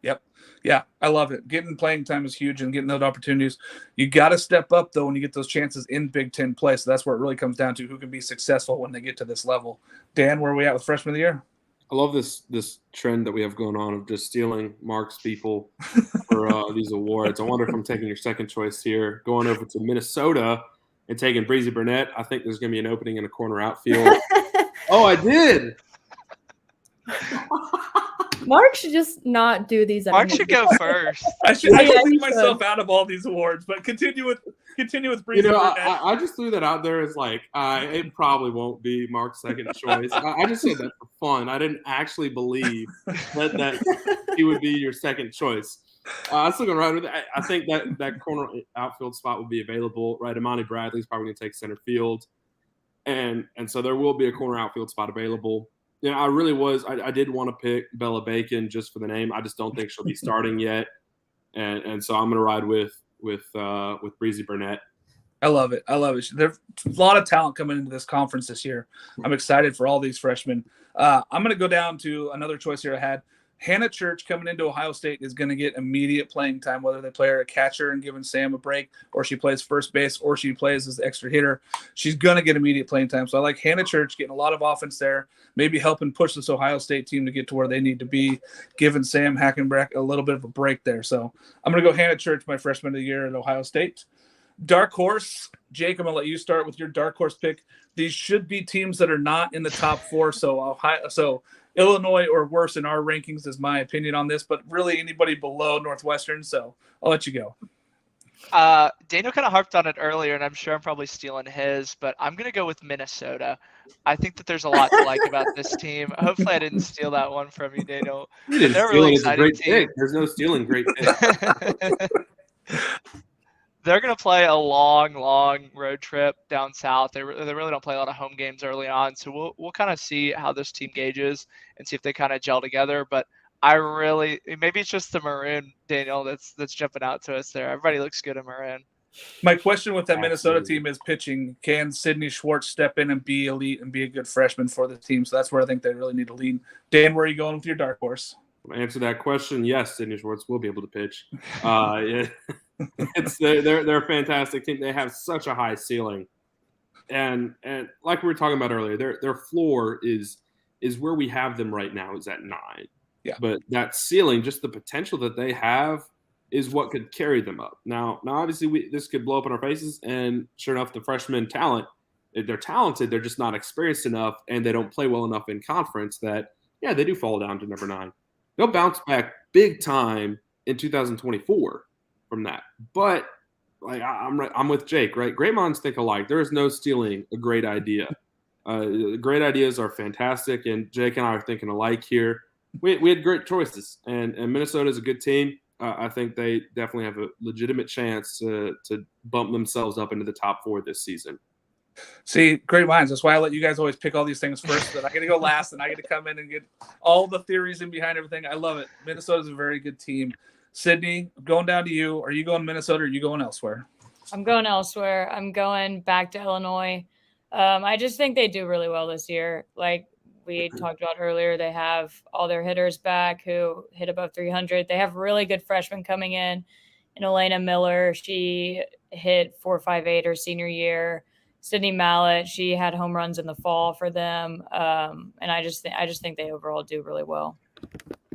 S1: Yep. Yeah, I love it. Getting playing time is huge and getting those opportunities. You got to step up, though, when you get those chances in Big Ten play. So that's where it really comes down to who can be successful when they get to this level. Dan, where are we at with freshman of the year?
S2: I love this trend that we have going on of just stealing Mark's people for these awards. I wonder if I'm taking your second choice here, going over to Minnesota and taking Breezy Burnett. I think there's going to be an opening in a corner outfield. Oh, I did.
S3: Mark should just not do these anymore.
S5: Mark should go first.
S1: I should
S3: Yeah,
S1: leave
S3: you
S1: myself
S3: should.
S1: out of all these awards, but continue with
S2: You
S1: Breezy
S2: know,
S1: Burnett.
S2: I just threw that out there as like, it probably won't be Mark's second choice. I just said that for fun. I didn't actually believe that he would be your second choice. I'm still going to ride with it. I think that corner outfield spot will be available, right? Imani Bradley's probably going to take center field. And so there will be a corner outfield spot available. You know, I did want to pick Bella Bacon just for the name. I just don't think she'll be starting yet. And so I'm going to ride with Breezy Burnett.
S1: I love it. There's a lot of talent coming into this conference this year. I'm excited for all these freshmen. I'm going to go down to another choice here I had. Hannah Church coming into Ohio State is going to get immediate playing time, whether they play her a catcher and giving Sam a break, or she plays first base, or she plays as the extra hitter. She's going to get immediate playing time. So I like Hannah Church getting a lot of offense there, maybe helping push this Ohio State team to get to where they need to be, giving Sam Hackenbrack a little bit of a break there. So I'm going to go Hannah Church, my freshman of the year at Ohio State. Dark horse, Jake, I'm going to let you start with your dark horse pick. These should be teams that are not in the top four. So Illinois or worse in our rankings is my opinion on this, but really anybody below Northwestern. So I'll let you go.
S5: Daniel kind of harped on it earlier, and I'm sure I'm probably stealing his, but I'm going to go with Minnesota. I think that there's a lot to like about this team. Hopefully I didn't steal that one from you, Daniel.
S2: You didn't
S5: They're
S2: steal
S5: really
S2: it. It's a
S5: exciting
S2: great
S5: team.
S2: pick. There's no stealing great pick.
S5: They're going to play a long road trip down south. They really don't play a lot of home games early on, so we'll kind of see how this team gauges and see if they kind of gel together. But maybe it's just the maroon, Daniel, that's jumping out to us there. Everybody looks good in maroon.
S1: My question with that Minnesota
S2: Absolutely.
S1: team is pitching. Can Sydney Schwartz step in and be elite and be a good freshman for the team? So that's where I think they really need to lean. Dan, where are you going with your dark horse?
S2: To answer that question, yes, Sydney Schwartz will be able to pitch. Yeah. They're a fantastic team. They have such a high ceiling, and like we were talking about earlier, their floor is where we have them right now, is at 9. But that ceiling, just the potential that they have, is what could carry them up. Now obviously, this could blow up in our faces, and sure enough, the freshman talent, they're talented, they're just not experienced enough, and they don't play well enough in conference that, yeah, they do fall down to number 9. They'll bounce back big time in 2024 from that. But like I'm with Jake, right? Great minds think alike. There is no stealing a great idea. Great ideas are fantastic, and Jake and I are thinking alike here. We had great choices, and Minnesota is a good team. I think they definitely have a legitimate chance to bump themselves up into the top 4 this season.
S1: See, great minds. That's why I let you guys always pick all these things first. But I get to go last, and I get to come in and get all the theories in behind everything. I love it. Minnesota's a very good team. Sydney, going down to you. Are you going Minnesota, or are you going elsewhere?
S4: I'm going elsewhere. I'm going back to Illinois. I just think they do really well this year. Like we talked about earlier, they have all their hitters back who hit above 300. They have really good freshmen coming in. And Elena Miller, she hit 4.58 her senior year. Sydney Mallett, she had home runs in the fall for them. And I just think they overall do really well.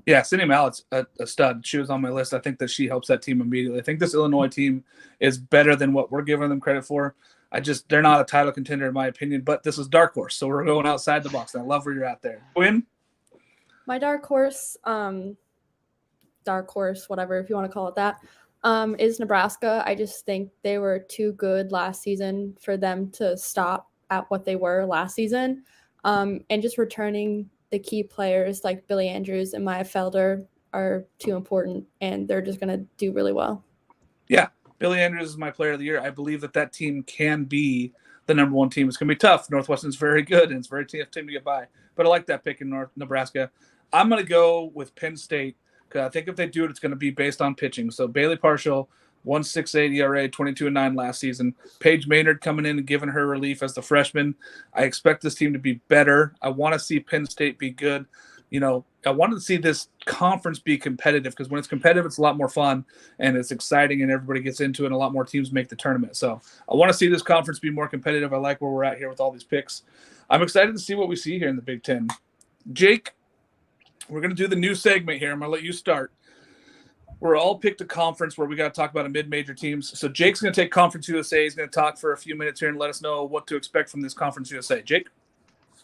S1: Yeah, Sydney Mallett's a stud. She was on my list. I think that she helps that team immediately. I think this Illinois team is better than what we're giving them credit for. They're not a title contender in my opinion, but this is dark horse, so we're going outside the box. And I love where you're at there. Quinn?
S3: My dark horse, whatever, if you want to call it that, is Nebraska. I just think they were too good last season for them to stop at what they were last season. And just returning the key players like Billy Andrews and Maya Felder are too important, and they're just going to do really well.
S1: Yeah, Billy Andrews is my player of the year. I believe that team can be the number 1 team. It's going to be tough. Northwestern's very good, and it's very tough team to get by. But I like that pick in Nebraska. I'm going to go with Penn State because I think if they do it, it's going to be based on pitching. So Bailey Partial, 1.68 ERA, 22-9 last season. Paige Maynard coming in and giving her relief as the freshman. I expect this team to be better. I want to see Penn State be good. I wanted to see this conference be competitive because when it's competitive, it's a lot more fun and it's exciting and everybody gets into it and a lot more teams make the tournament. So I want to see this conference be more competitive. I like where we're at here with all these picks. I'm excited to see what we see here in the Big Ten. Jake, we're going to do the new segment here. I'm going to let you start. We're all picked a conference where we got to talk about a mid-major teams. So Jake's going to take Conference USA. He's going to talk for a few minutes here and let us know what to expect from this Conference USA. Jake?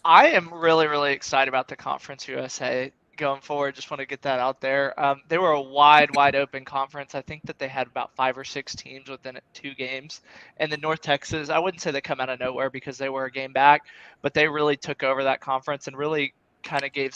S5: I am really, really excited about the Conference USA going forward. Just want to get that out there. They were a wide open conference. I think that they had about 5 or 6 teams within 2 games. And the North Texas, I wouldn't say they come out of nowhere because they were a game back, but they really took over that conference and really kind of gave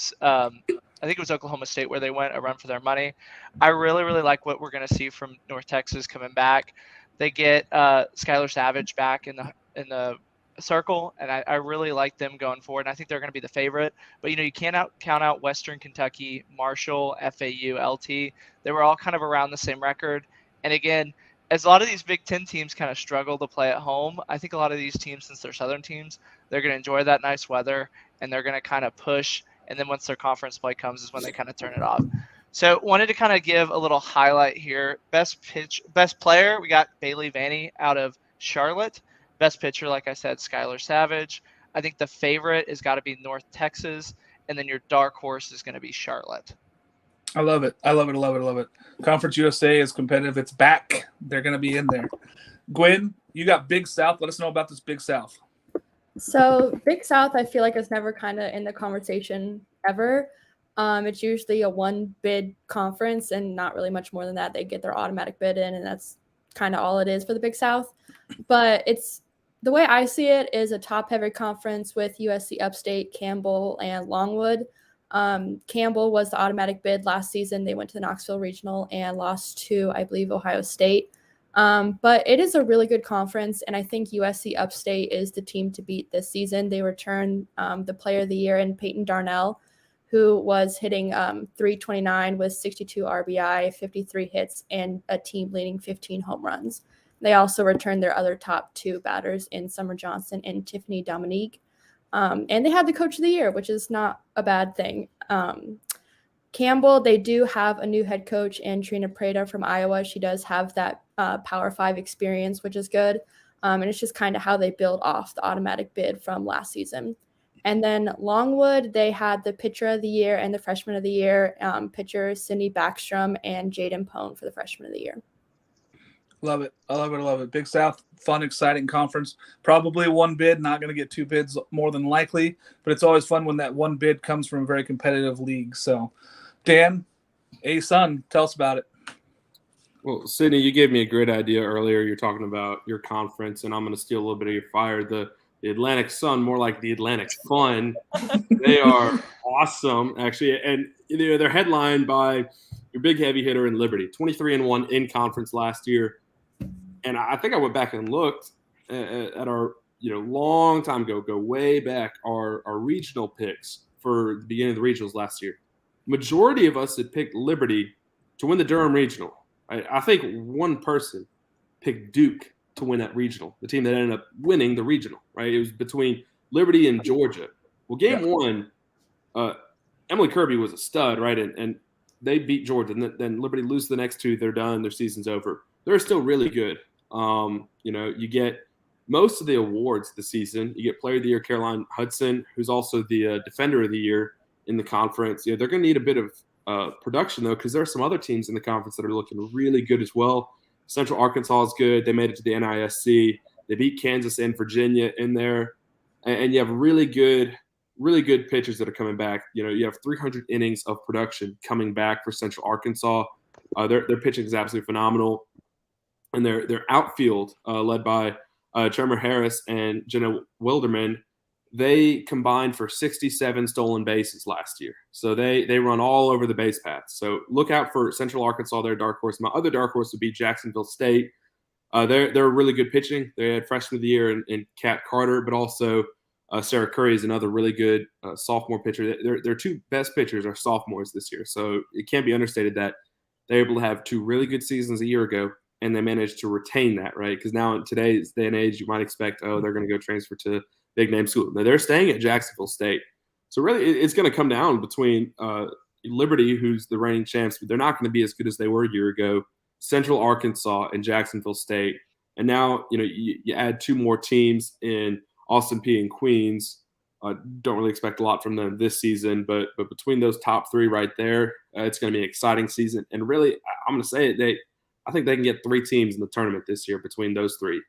S5: I think it was Oklahoma State where they went a run for their money. I really, really like what we're going to see from North Texas coming back. They get Skylar Savage back in the circle, and I really like them going forward. And I think they're going to be the favorite. But you can't count out Western Kentucky, Marshall, FAU, LT. They were all kind of around the same record. And again, as a lot of these Big Ten teams kind of struggle to play at home, I think a lot of these teams, since they're Southern teams, they're going to enjoy that nice weather and they're going to kind of push. And then once their conference play comes is when they kind of turn it off. So wanted to kind of give a little highlight here. Best player, we got Bailey Vanny out of Charlotte. Best pitcher, like I said, Skylar Savage. I think the favorite has got to be North Texas. And then your dark horse is going to be Charlotte.
S1: I love it. I love it. Conference USA is competitive. It's back. They're going to be in there. Gwen, you got Big South. Let us know about this Big South.
S3: So Big South, I feel like it's never kind of in the conversation ever. It's usually a 1 bid conference and not really much more than that. They get their automatic bid in, and that's kind of all it is for the Big South. But it's the way I see it is a top-heavy conference with USC Upstate, Campbell, and Longwood. Campbell was the automatic bid last season. They went to the Knoxville Regional and lost to, I believe, Ohio State. But it is a really good conference, and I think USC Upstate is the team to beat this season. They return the player of the year in Peyton Darnell, who was hitting .329 with 62 RBI, 53 hits, and a team-leading 15 home runs. They also returned their other top 2 batters in Summer Johnson and Tiffany Dominique. And they had the coach of the year, which is not a bad thing. Campbell, they do have a new head coach, and Trina Prada from Iowa. She does have that Power 5 experience, which is good. And it's just kind of how they build off the automatic bid from last season. And then Longwood, they had the pitcher of the year and the freshman of the year, pitcher Cindy Backstrom and Jaden Pone for the freshman of the year.
S1: Love it. I love it. I love it. Big South, fun, exciting conference. Probably one bid, not going to get two bids more than likely, but it's always fun when that one bid comes from a very competitive league. So, Dan, ASUN, tell us about it.
S2: Well, Sydney, you gave me a great idea earlier. You're talking about your conference, and I'm going to steal a little bit of your fire. The Atlantic Sun, more like the Atlantic Fun. They are awesome, actually, and they're headlined by your big heavy hitter in Liberty, 23-1 in conference last year. And I think I went back and looked at our, long time ago, go way back, our regional picks for the beginning of the regionals last year. Majority of us had picked Liberty to win the Durham Regional. I think one person picked Duke to win that regional, the team that ended up winning the regional, right? It was between Liberty and Georgia. Well, game one, Emily Kirby was a stud, right? And they beat Georgia. And then Liberty lose the next two. They're done. Their season's over. They're still really good. You get most of the awards this season. You get Player of the Year Caroline Hudson, who's also the Defender of the Year in the conference. They're going to need a bit of production, though, because there are some other teams in the conference that are looking really good as well. Central Arkansas is good. They made it to the NISC. They beat Kansas and Virginia in there. And you have really good pitchers that are coming back. You have 300 innings of production coming back for Central Arkansas. Their pitching is absolutely phenomenal. And their outfield, led by Tremor Harris and Jenna Wilderman, they combined for 67 stolen bases last year. So they run all over the base paths. So look out for Central Arkansas, their dark horse. My other dark horse would be Jacksonville State. They're really good pitching. They had freshman of the year in Kat Carter, but also Sarah Curry is another really good sophomore pitcher. Their two best pitchers are sophomores this year. So it can't be understated that they're able to have two really good seasons a year ago, and they managed to retain that, right? Because now in today's day and age, you might expect, they're going to go transfer to big name school. Now they're staying at Jacksonville State. So really it's going to come down between Liberty, who's the reigning champs, but they're not going to be as good as they were a year ago, Central Arkansas and Jacksonville State. And now, you add two more teams in Austin Peay and Queens. Don't really expect a lot from them this season, but between those top three right there, it's going to be an exciting season. And really, I'm going to say it, I think they can get 3 teams in the tournament this year between those 3.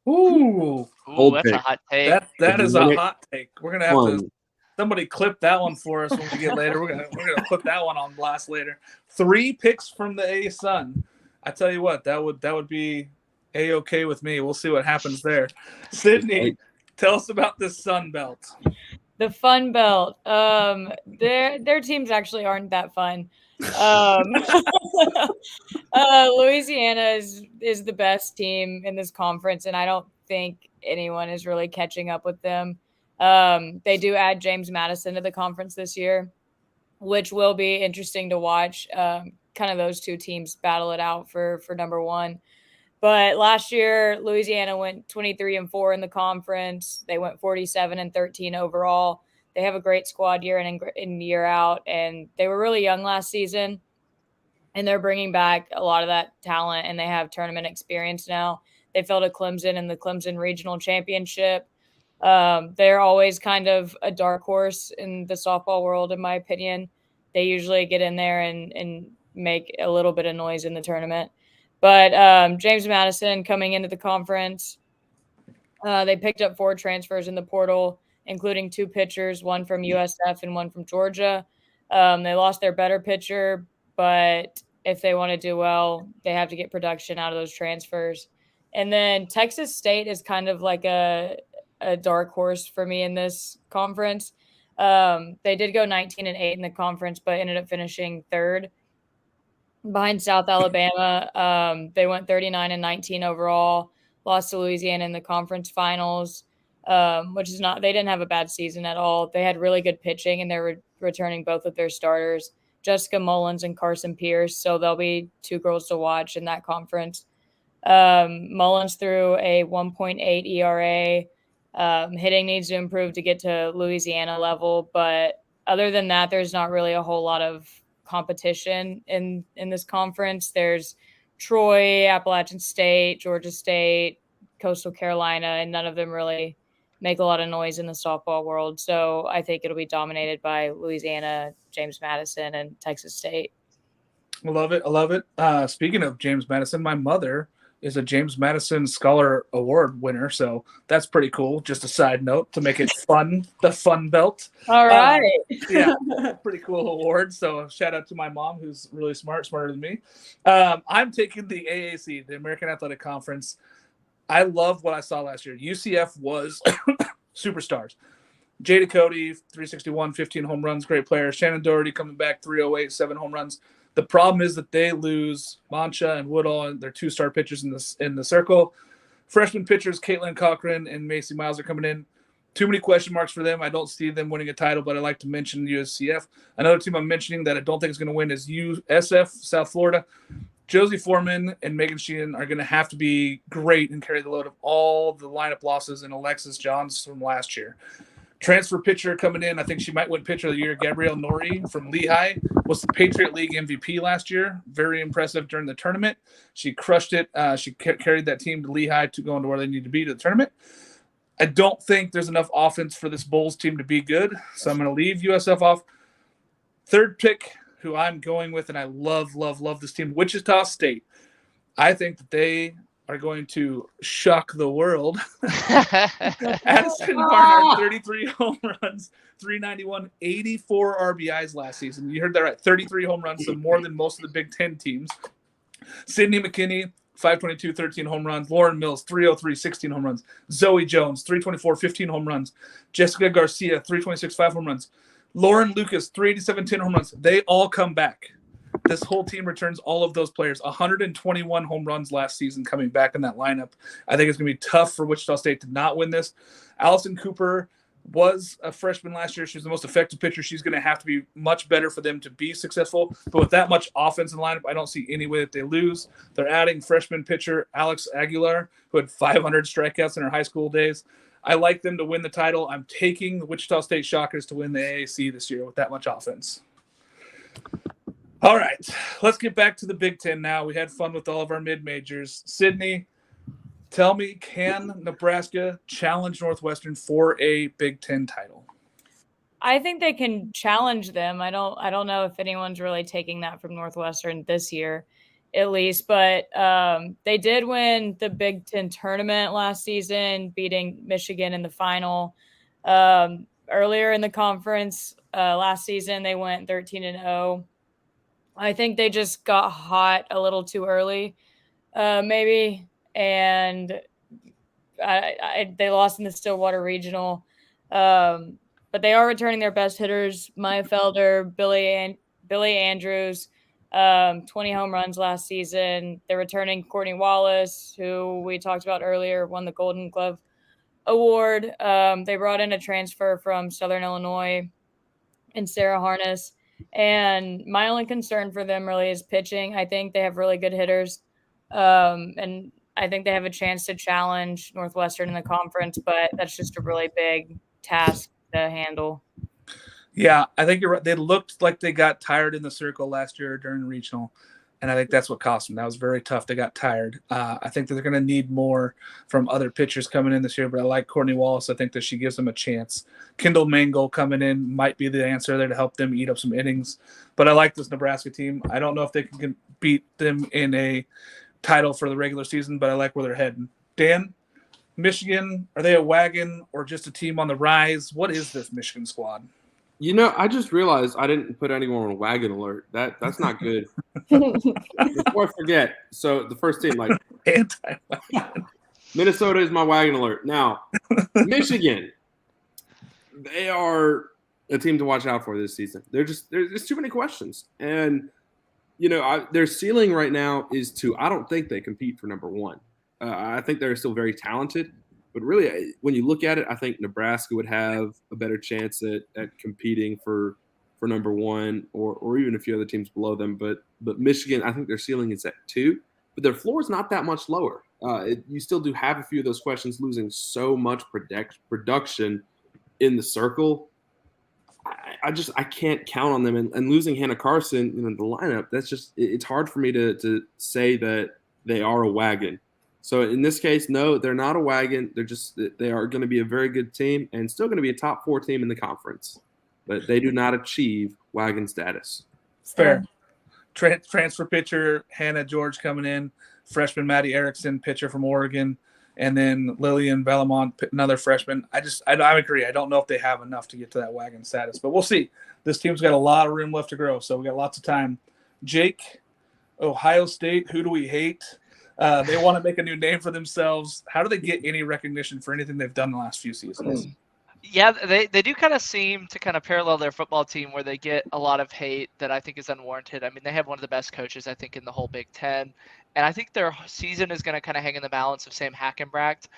S1: Ooh,
S5: that's
S2: pick.
S5: a hot take.
S1: That is a hot take. We're gonna have to somebody clip that one for us when we get later. We're gonna put that one on blast later. 3 picks from the ASUN. I tell you what, that would be A-okay with me. We'll see what happens there. Sydney, tell us about the Sun Belt.
S4: The Fun Belt. Their teams actually aren't that fun. Louisiana is the best team in this conference, and I don't think anyone is really catching up with them. They do add James Madison to the conference this year, which will be interesting to watch. Kind of those two teams battle it out for number one. But last year, Louisiana went 23-4 in the conference. They went 47-13 overall. They have a great squad year in and year out, and they were really young last season, and they're bringing back a lot of that talent, and they have tournament experience now. They fell to Clemson in the Clemson Regional Championship. They're always kind of a dark horse in the softball world, in my opinion. They usually get in there and make a little bit of noise in the tournament. But James Madison coming into the conference, they picked up 4 transfers in the portal, including 2 pitchers, one from USF and one from Georgia. They lost their better pitcher, but if they want to do well, they have to get production out of those transfers. And then Texas State is kind of like a dark horse for me in this conference. They did go 19-8 in the conference, but ended up finishing 3rd behind South Alabama. They went 39-19 overall, lost to Louisiana in the conference finals. Which is not, they didn't have a bad season at all. They had really good pitching, and they're returning both of their starters, Jessica Mullins and Carson Pierce. So there'll be 2 girls to watch in that conference. Mullins threw a 1.8 ERA. Hitting needs to improve to get to Louisiana level. But other than that, there's not really a whole lot of competition in this conference. There's Troy, Appalachian State, Georgia State, Coastal Carolina, and none of them really make a lot of noise in the softball world. So I think it'll be dominated by Louisiana, James Madison, and Texas State.
S1: I love it. I love it. Speaking of James Madison, my mother is a James Madison Scholar Award winner, so that's pretty cool. Just a side note to make it fun, the Fun Belt.
S4: All right.
S1: Yeah, pretty cool award. So shout out to my mom, who's really smarter than me. I'm taking the AAC, the American Athletic Conference. I love what I saw last year. UCF was superstars. Jada Cody, 361, 15 home runs, great player. Shannon Doherty coming back, 308, 7 home runs. The problem is that they lose Mancha and Woodall, and their 2-star pitchers in the circle. Freshman pitchers Caitlin Cochran and Macy Miles are coming in. Too many question marks for them. I don't see them winning a title, but I like to mention USCF. Another team I'm mentioning that I don't think is going to win is USF, South Florida. Josie Foreman and Megan Sheehan are going to have to be great and carry the load of all the lineup losses and Alexis Johns from last year. Transfer pitcher coming in, I think she might win pitcher of the year. Gabrielle Nori from Lehigh was the Patriot League MVP last year. Very impressive during the tournament. She crushed it. She carried that team to Lehigh to go into where they need to be to the tournament. I don't think there's enough offense for this Bulls team to be good, so I'm going to leave USF off. Third pick, who I'm going with, and I love this team, Wichita State. I think that they are going to shock the world. Addison Barnard, 33 home runs, 391, 84 RBIs last season. You heard that right, 33 home runs, so more than most of the Big Ten teams. Sydney McKinney, 522, 13 home runs. Lauren Mills, 303, 16 home runs. Zoe Jones, 324, 15 home runs. Jessica Garcia, 326, 5 home runs. Lauren Lucas, 387, 10 home runs. They all come back. This whole team returns all of those players. 121 home runs last season coming back in that lineup. I think it's going to be tough for Wichita State to not win this. Allison Cooper was a freshman last year. She's the most effective pitcher. She's going to have to be much better for them to be successful. But with that much offense in the lineup, I don't see any way that they lose. They're adding freshman pitcher Alex Aguilar, who had 500 strikeouts in her high school days. I like them to win the title. I'm taking the Wichita State Shockers to win the AAC this year with that much offense. All right, let's get back to the Big Ten now. We had fun with all of our mid-majors. Sydney, tell me, can Nebraska challenge Northwestern for a Big Ten title?
S4: I think they can challenge them. I don't know if anyone's really taking that from Northwestern this year, at least. But they did win the Big Ten tournament last season, beating Michigan in the final. Earlier in the conference last season, they went 13-0. I think they just got hot a little too early, maybe, and they lost in the Stillwater Regional. But they are returning their best hitters: Maya Felder, Billy Andrews, 20 home runs last season. They're returning Courtney Wallace, who we talked about earlier, won the Golden Glove Award. They brought in a transfer from Southern Illinois and Sarah Harness. And my only concern for them really is pitching. I think they have really good hitters. And I think they have a chance to challenge Northwestern in the conference, but that's just a really big task to handle.
S1: Yeah, I think you're right. They looked like they got tired in the circle last year during regional, and I think that's what cost them. That was very tough. They got tired. I think that they're going to need more from other pitchers coming in this year, but I like Courtney Wallace. I think that she gives them a chance. Kendall Mangle coming in might be the answer there to help them eat up some innings, but I like this Nebraska team. I don't know if they can beat them in a title for the regular season, but I like where they're heading. Dan, Michigan, are they a wagon or just a team on the rise? What is this Michigan squad?
S2: You know, I just realized I didn't put anyone on wagon alert. That's not good. Before I forget, so the first team, like
S1: Anti-wagon.
S2: Minnesota is my wagon alert. Now, Michigan, they are a team to watch out for this season. There's too many questions, and you know, their ceiling right now is I don't think they compete for number one. I think they're still very talented. But really, when you look at it, I think Nebraska would have a better chance at competing for number one, or even a few other teams below them. But Michigan, I think their ceiling is at 2, but their floor is not that much lower. You still do have a few of those questions, losing so much production in the circle. I can't count on them, and losing Hannah Carson in the lineup. That's just, it's hard for me to say that they are a wagon. So in this case, no, they're not a wagon. They are going to be a very good team and still going to be a top 4 team in the conference, but they do not achieve wagon status.
S1: Fair. Transfer pitcher Hannah George coming in, freshman Maddie Erickson, pitcher from Oregon, and then Lillian Bellamont, another freshman. I agree. I don't know if they have enough to get to that wagon status, but we'll see. This team's got a lot of room left to grow, so we got lots of time. Jake, Ohio State, who do we hate? They want to make a new name for themselves. How do they get any recognition for anything they've done the last few seasons?
S5: Yeah, they do kind of seem to kind of parallel their football team where they get a lot of hate that I think is unwarranted. I mean, they have one of the best coaches, I think, in the whole Big Ten. And I think their season is going to kind of hang in the balance of Sam Hackenbracht.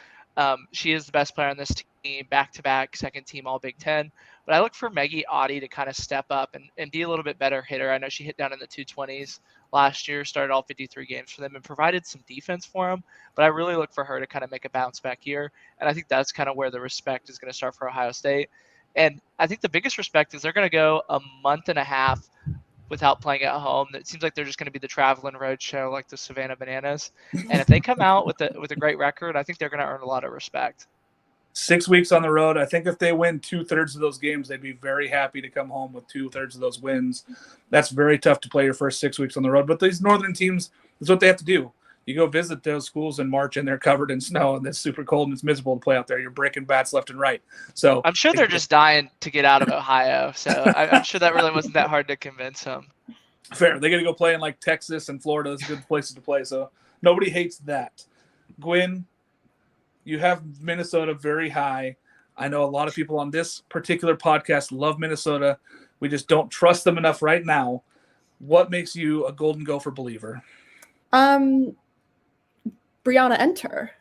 S5: She is the best player on this team, back-to-back, second team All Big Ten. But I look for Maggie Oddie to kind of step up and be a little bit better hitter. I know she hit down in the 220s last year, started all 53 games for them and provided some defense for them. But I really look for her to kind of make a bounce back year. And I think that's kind of where the respect is going to start for Ohio State. And I think the biggest respect is they're going to go a month and a half without playing at home. It seems like they're just going to be the traveling road show like the Savannah Bananas. And if they come out with a great record, I think they're going to earn a lot of respect.
S1: 6 weeks on the road. I think if they win 2/3 of those games, they'd be very happy to come home with 2/3 of those wins. That's very tough to play your first 6 weeks on the road. But these northern teams, that's what they have to do. You go visit those schools in March and they're covered in snow and it's super cold and it's miserable to play out there. You're breaking bats left and right. So
S5: I'm sure they're just dying to get out of Ohio. So I'm sure that really wasn't that hard to convince them.
S1: Fair. They got to go play in like Texas and Florida. Those are good places to play. So nobody hates that. Gwen, you have Minnesota very high. I know a lot of people on this particular podcast love Minnesota. We just don't trust them enough right now. What makes you a Golden Gopher believer?
S3: Brianna Enter,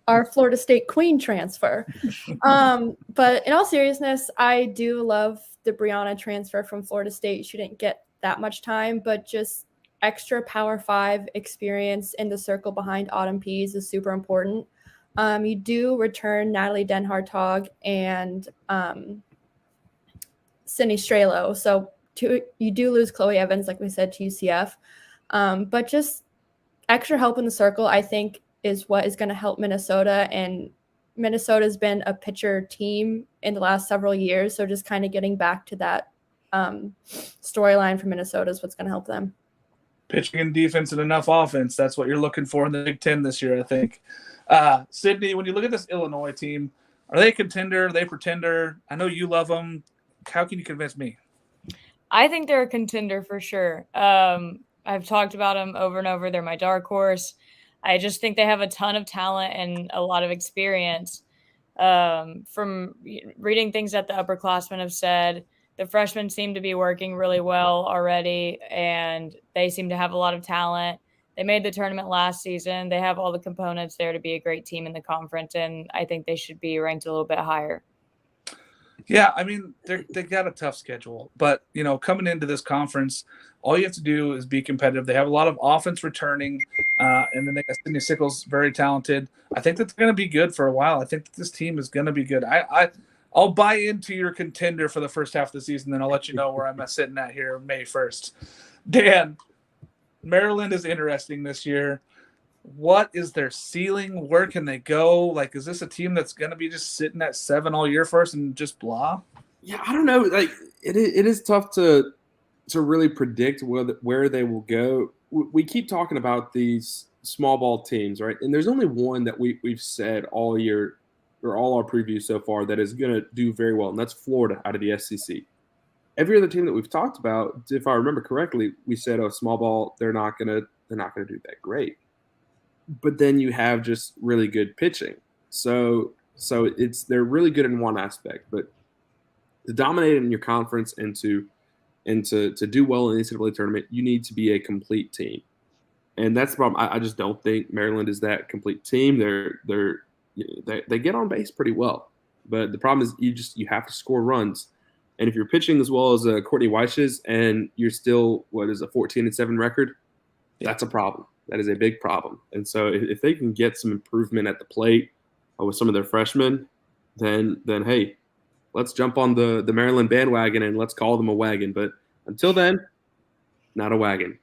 S3: our Florida State Queen transfer. But in all seriousness, I do love the Brianna transfer from Florida State. She didn't get that much time, but just extra Power 5 experience in the circle behind Autumn Pease is super important. You do return Natalie Denhartog and Sydney Strelo. So you do lose Chloe Evans, like we said, to UCF. But just extra help in the circle, I think, is what is going to help Minnesota. And Minnesota's been a pitcher team in the last several years. So just kind of getting back to that storyline for Minnesota is what's going to help them.
S1: Pitching and defense and enough offense. That's what you're looking for in the Big Ten this year, I think. Sydney, when you look at this Illinois team, are they a contender? Are they a pretender? I know you love them. How can you convince me?
S4: I think they're a contender for sure. I've talked about them over and over. They're my dark horse. I just think they have a ton of talent and a lot of experience. From reading things that the upperclassmen have said, the freshmen seem to be working really well already, and they seem to have a lot of talent. They made the tournament last season. They have all the components there to be a great team in the conference, and I think they should be ranked a little bit higher.
S1: Yeah, I mean, they got a tough schedule. But, coming into this conference, all you have to do is be competitive. They have a lot of offense returning, and then they got Sydney Sickles, very talented. I think that's going to be good for a while. I think that this team is going to be good. I'll buy into your contender for the first half of the season, then I'll let you know where I'm sitting at here May 1st. Dan, Maryland is interesting this year. What is their ceiling? Where can they go? Like, is this a team that's going to be just sitting at 7 all year for us and just blah?
S2: Yeah, I don't know. Like, it is tough to really predict where they will go. We keep talking about these small ball teams, right? And there's only one that we've said all year or all our previews so far that is going to do very well, and that's Florida out of the SEC. Every other team that we've talked about, if I remember correctly, we said, "Oh, small ball, they're not gonna do that great." But then you have just really good pitching. So they're really good in one aspect, but to dominate in your conference and to do well in the NCAA tournament, you need to be a complete team. And that's the problem. I just don't think Maryland is that complete team. They get on base pretty well, but the problem is you have to score runs. And if you're pitching as well as Courtney Weich's and you're still, a 14-7 record, that's a problem. That is a big problem. And so if they can get some improvement at the plate with some of their freshmen, then hey, let's jump on the Maryland bandwagon and let's call them a wagon. But until then, not a wagon.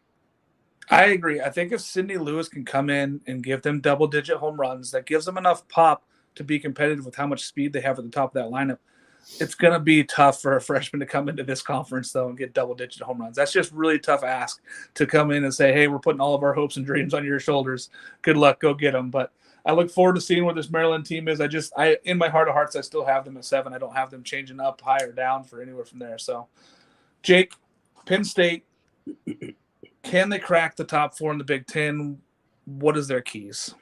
S1: I agree. I think if Sydney Lewis can come in and give them double-digit home runs, that gives them enough pop to be competitive with how much speed they have at the top of that lineup. It's going to be tough for a freshman to come into this conference, though, and get double-digit home runs. That's just really tough ask to come in and say, hey, we're putting all of our hopes and dreams on your shoulders. Good luck. Go get them. But I look forward to seeing where this Maryland team is. I in my heart of hearts, I still have them at 7. I don't have them changing up, high or down for anywhere from there. So, Jake, Penn State, can they crack the top 4 in the Big Ten? What is their keys?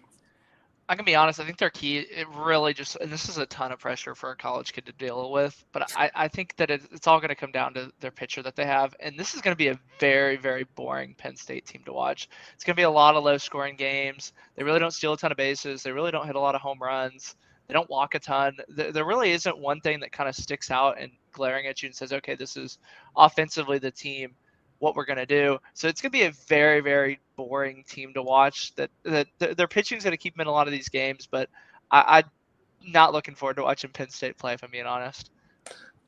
S5: I'm gonna be honest. I think their key, it really just, and this is a ton of pressure for a college kid to deal with, but I think that it's all gonna come down to their pitcher that they have, and this is gonna be a very, very boring Penn State team to watch. It's gonna be a lot of low-scoring games. They really don't steal a ton of bases. They really don't hit a lot of home runs. They don't walk a ton. There really isn't one thing that kind of sticks out and glaring at you and says, okay, this is offensively the team, what we're going to do. So it's going to be a very, very boring team to watch. That their pitching is going to keep them in a lot of these games, but I'm not looking forward to watching Penn State play, if I'm being honest.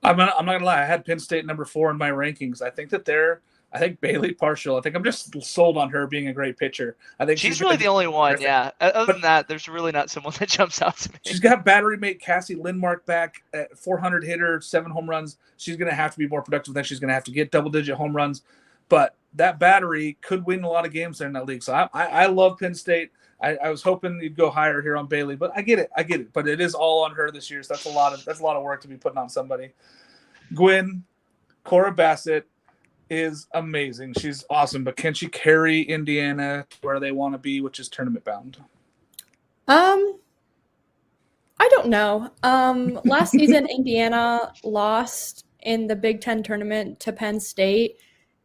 S1: I'm not going to lie. I had Penn State number 4 in my rankings. I think Bailey Partial. I think I'm just sold on her being a great pitcher. I think
S5: she's really the only one.
S1: perfect.
S5: Yeah. Other than that, there's really not someone that jumps out to me.
S1: She's got battery mate Cassie Lindmark back at 400 hitter, 7 home runs. She's going to have to be more productive. Then she's going to have to get double-digit home runs. But that battery could win a lot of games there in that league. So I love Penn State. I was hoping you'd go higher here on Bailey, but I get it. But it is all on her this year. So that's a lot of work to be putting on somebody. Gwen, Cora Bassett is amazing. She's awesome, but can she carry Indiana to where they want to be, which is tournament bound?
S3: I don't know. Last season, Indiana lost in the Big Ten tournament to Penn State,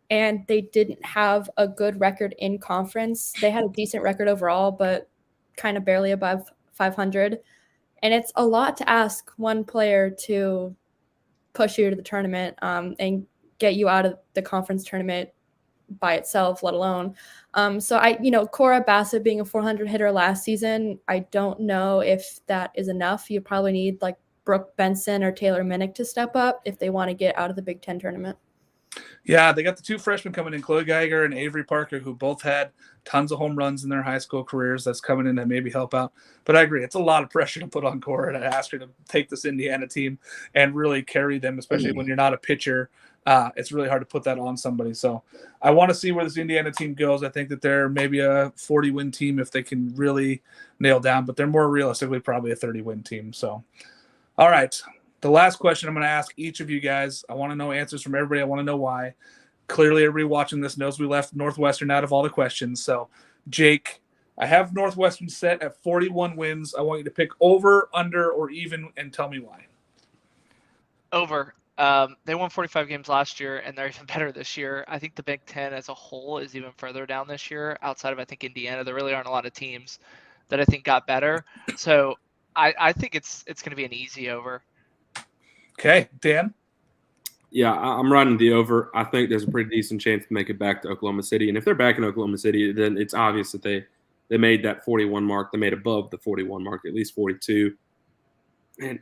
S3: and they didn't have a good record in conference. They had a decent record overall, but kind of barely above 500. And it's a lot to ask one player to push you to the tournament and get you out of the conference tournament by itself, let alone. So Cora Bassett being a 400 hitter last season, I don't know if that is enough. You probably need like Brooke Benson or Taylor Minnick to step up if they want to get out of the Big Ten tournament.
S1: Yeah, they got the 2 freshmen coming in, Chloe Geiger and Avery Parker, who both had tons of home runs in their high school careers. That's coming in to maybe help out. But I agree, it's a lot of pressure to put on Cora to ask her to take this Indiana team and really carry them, especially when you're not a pitcher. It's really hard to put that on somebody. So I want to see where this Indiana team goes. I think that they're maybe a 40-win team if they can really nail down, but they're more realistically probably a 30-win team. So, all right. The last question I'm going to ask each of you guys. I want to know answers from everybody. I want to know why. Clearly, everybody watching this knows we left Northwestern out of all the questions. So, Jake, I have Northwestern set at 41 wins. I want you to pick over, under, or even, and tell me why.
S5: Over. They won 45 games last year, and they're even better this year. I think the Big Ten as a whole is even further down this year. Outside of, I think, Indiana, there really aren't a lot of teams that I think got better. So I think it's going to be an easy over.
S1: Okay, Dan?
S2: Yeah, I'm riding the over. I think there's a pretty decent chance to make it back to Oklahoma City. And if they're back in Oklahoma City, then it's obvious that they made that 41 mark. They made above the 41 mark, at least 42. And,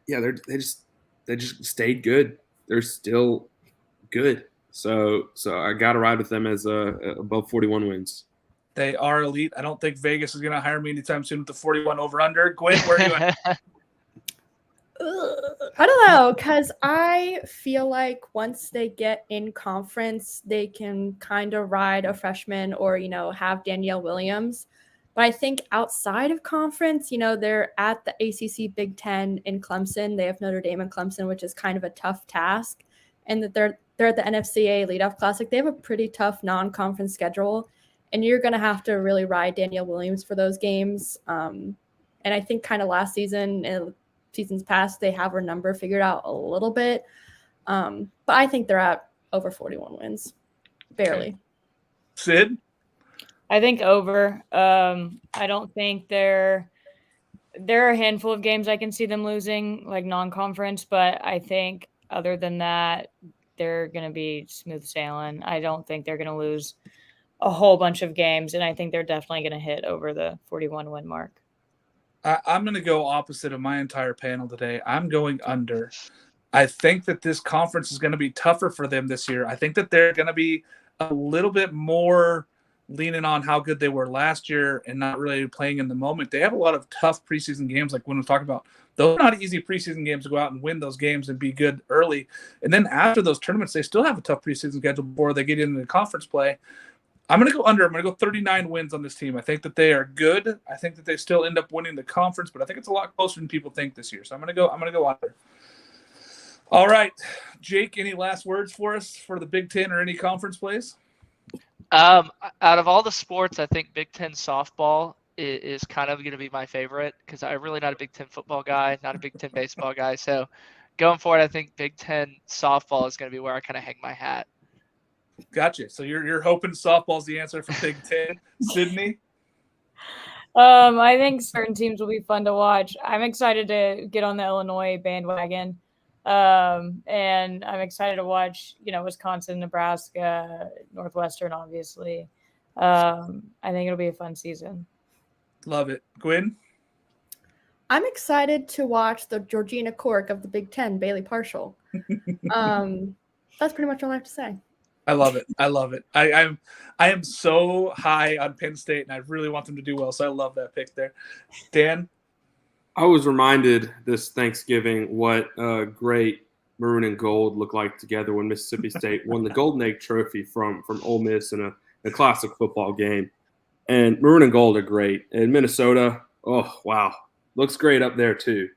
S2: yeah, they just stayed good. They're still good. So I got to ride with them as above 41 wins.
S1: They are elite. I don't think Vegas is going to hire me anytime soon with the 41 over-under. Gwen, where are you at?
S3: I don't know, because I feel like once they get in conference, they can kind of ride a freshman or, have Danielle Williams. But I think outside of conference, they're at the ACC Big Ten in Clemson. They have Notre Dame and Clemson, which is kind of a tough task. And that they're at the NFCA Leadoff Classic. They have a pretty tough non-conference schedule. And you're going to have to really ride Danielle Williams for those games. And I think kind of last season and seasons past, they have her number figured out a little bit. But I think they're at over 41 wins. Barely.
S1: Okay. Sid?
S4: I think over. I don't think there are a handful of games I can see them losing, like non-conference, but I think other than that, they're going to be smooth sailing. I don't think they're going to lose a whole bunch of games, and I think they're definitely going to hit over the 41 win mark.
S1: I'm going to go opposite of my entire panel today. I'm going under. I think that this conference is going to be tougher for them this year. I think that they're going to be a little bit more leaning on how good they were last year and not really playing in the moment. They have a lot of tough preseason games, like when we talk about. Those are not easy preseason games to go out and win those games and be good early. And then after those tournaments, they still have a tough preseason schedule before they get into the conference play. I'm going to go under. I'm going to go 39 wins on this team. I think that they are good. I think that they still end up winning the conference, but I think it's a lot closer than people think this year. So I'm going to go under. All right, Jake, any last words for us for the Big Ten or any conference plays?
S5: Out of all the sports, I think Big Ten softball is kind of going to be my favorite because I'm really not a Big Ten football guy, not a Big Ten baseball guy. So going forward, I think Big Ten softball is going to be where I kind of hang my hat.
S1: Gotcha. So you're hoping softball's the answer for Big Ten, Sydney?
S4: I think certain teams will be fun to watch. I'm excited to get on the Illinois bandwagon. And I'm excited to watch, Wisconsin, Nebraska, Northwestern, obviously. I think it'll be a fun season.
S1: Love it. Gwen?
S3: I'm excited to watch the Georgina Cork of the Big Ten, Bailey Partial. That's pretty much all I have to say.
S1: I love it. I am so high on Penn State, and I really want them to do well, so I love that pick there. Dan?
S2: I was reminded this Thanksgiving what great maroon and gold looked like together when Mississippi State won the Golden Egg Trophy from Ole Miss in a classic football game. And maroon and gold are great. And Minnesota, oh, wow. Looks great up there, too.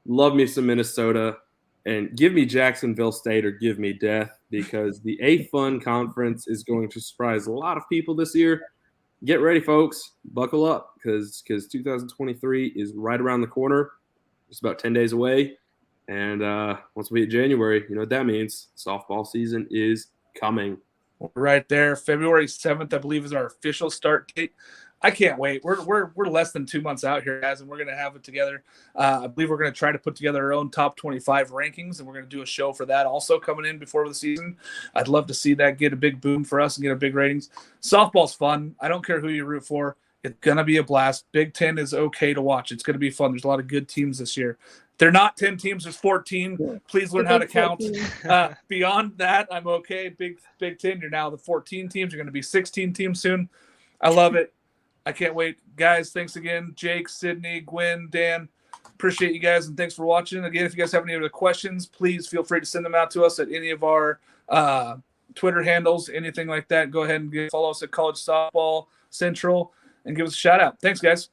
S2: Love me some Minnesota. And give me Jacksonville State or give me death because the A-Fun Conference is going to surprise a lot of people this year. Get ready, folks. Buckle up because 2023 is right around the corner. It's about 10 days away. And once we hit January, you know what that means. Softball season is coming.
S1: Right there. February 7th, I believe, is our official start date. I can't wait. We're less than 2 months out here, guys, and we're going to have it together. I believe we're going to try to put together our own top 25 rankings, and we're going to do a show for that also coming in before the season. I'd love to see that get a big boom for us and get a big ratings. Softball's fun. I don't care who you root for. It's going to be a blast. Big Ten is okay to watch. It's going to be fun. There's a lot of good teams this year. They're not 10 teams. There's 14. Please learn how to count. Beyond that, I'm okay. Big Ten, you're now the 14 teams. You're going to be 16 teams soon. I love it. I can't wait. Guys, thanks again. Jake, Sydney, Gwen, Dan. Appreciate you guys, and thanks for watching. Again, if you guys have any other questions, please feel free to send them out to us at any of our Twitter handles, anything like that. Go ahead and follow us at College Softball Central and give us a shout out. Thanks, guys.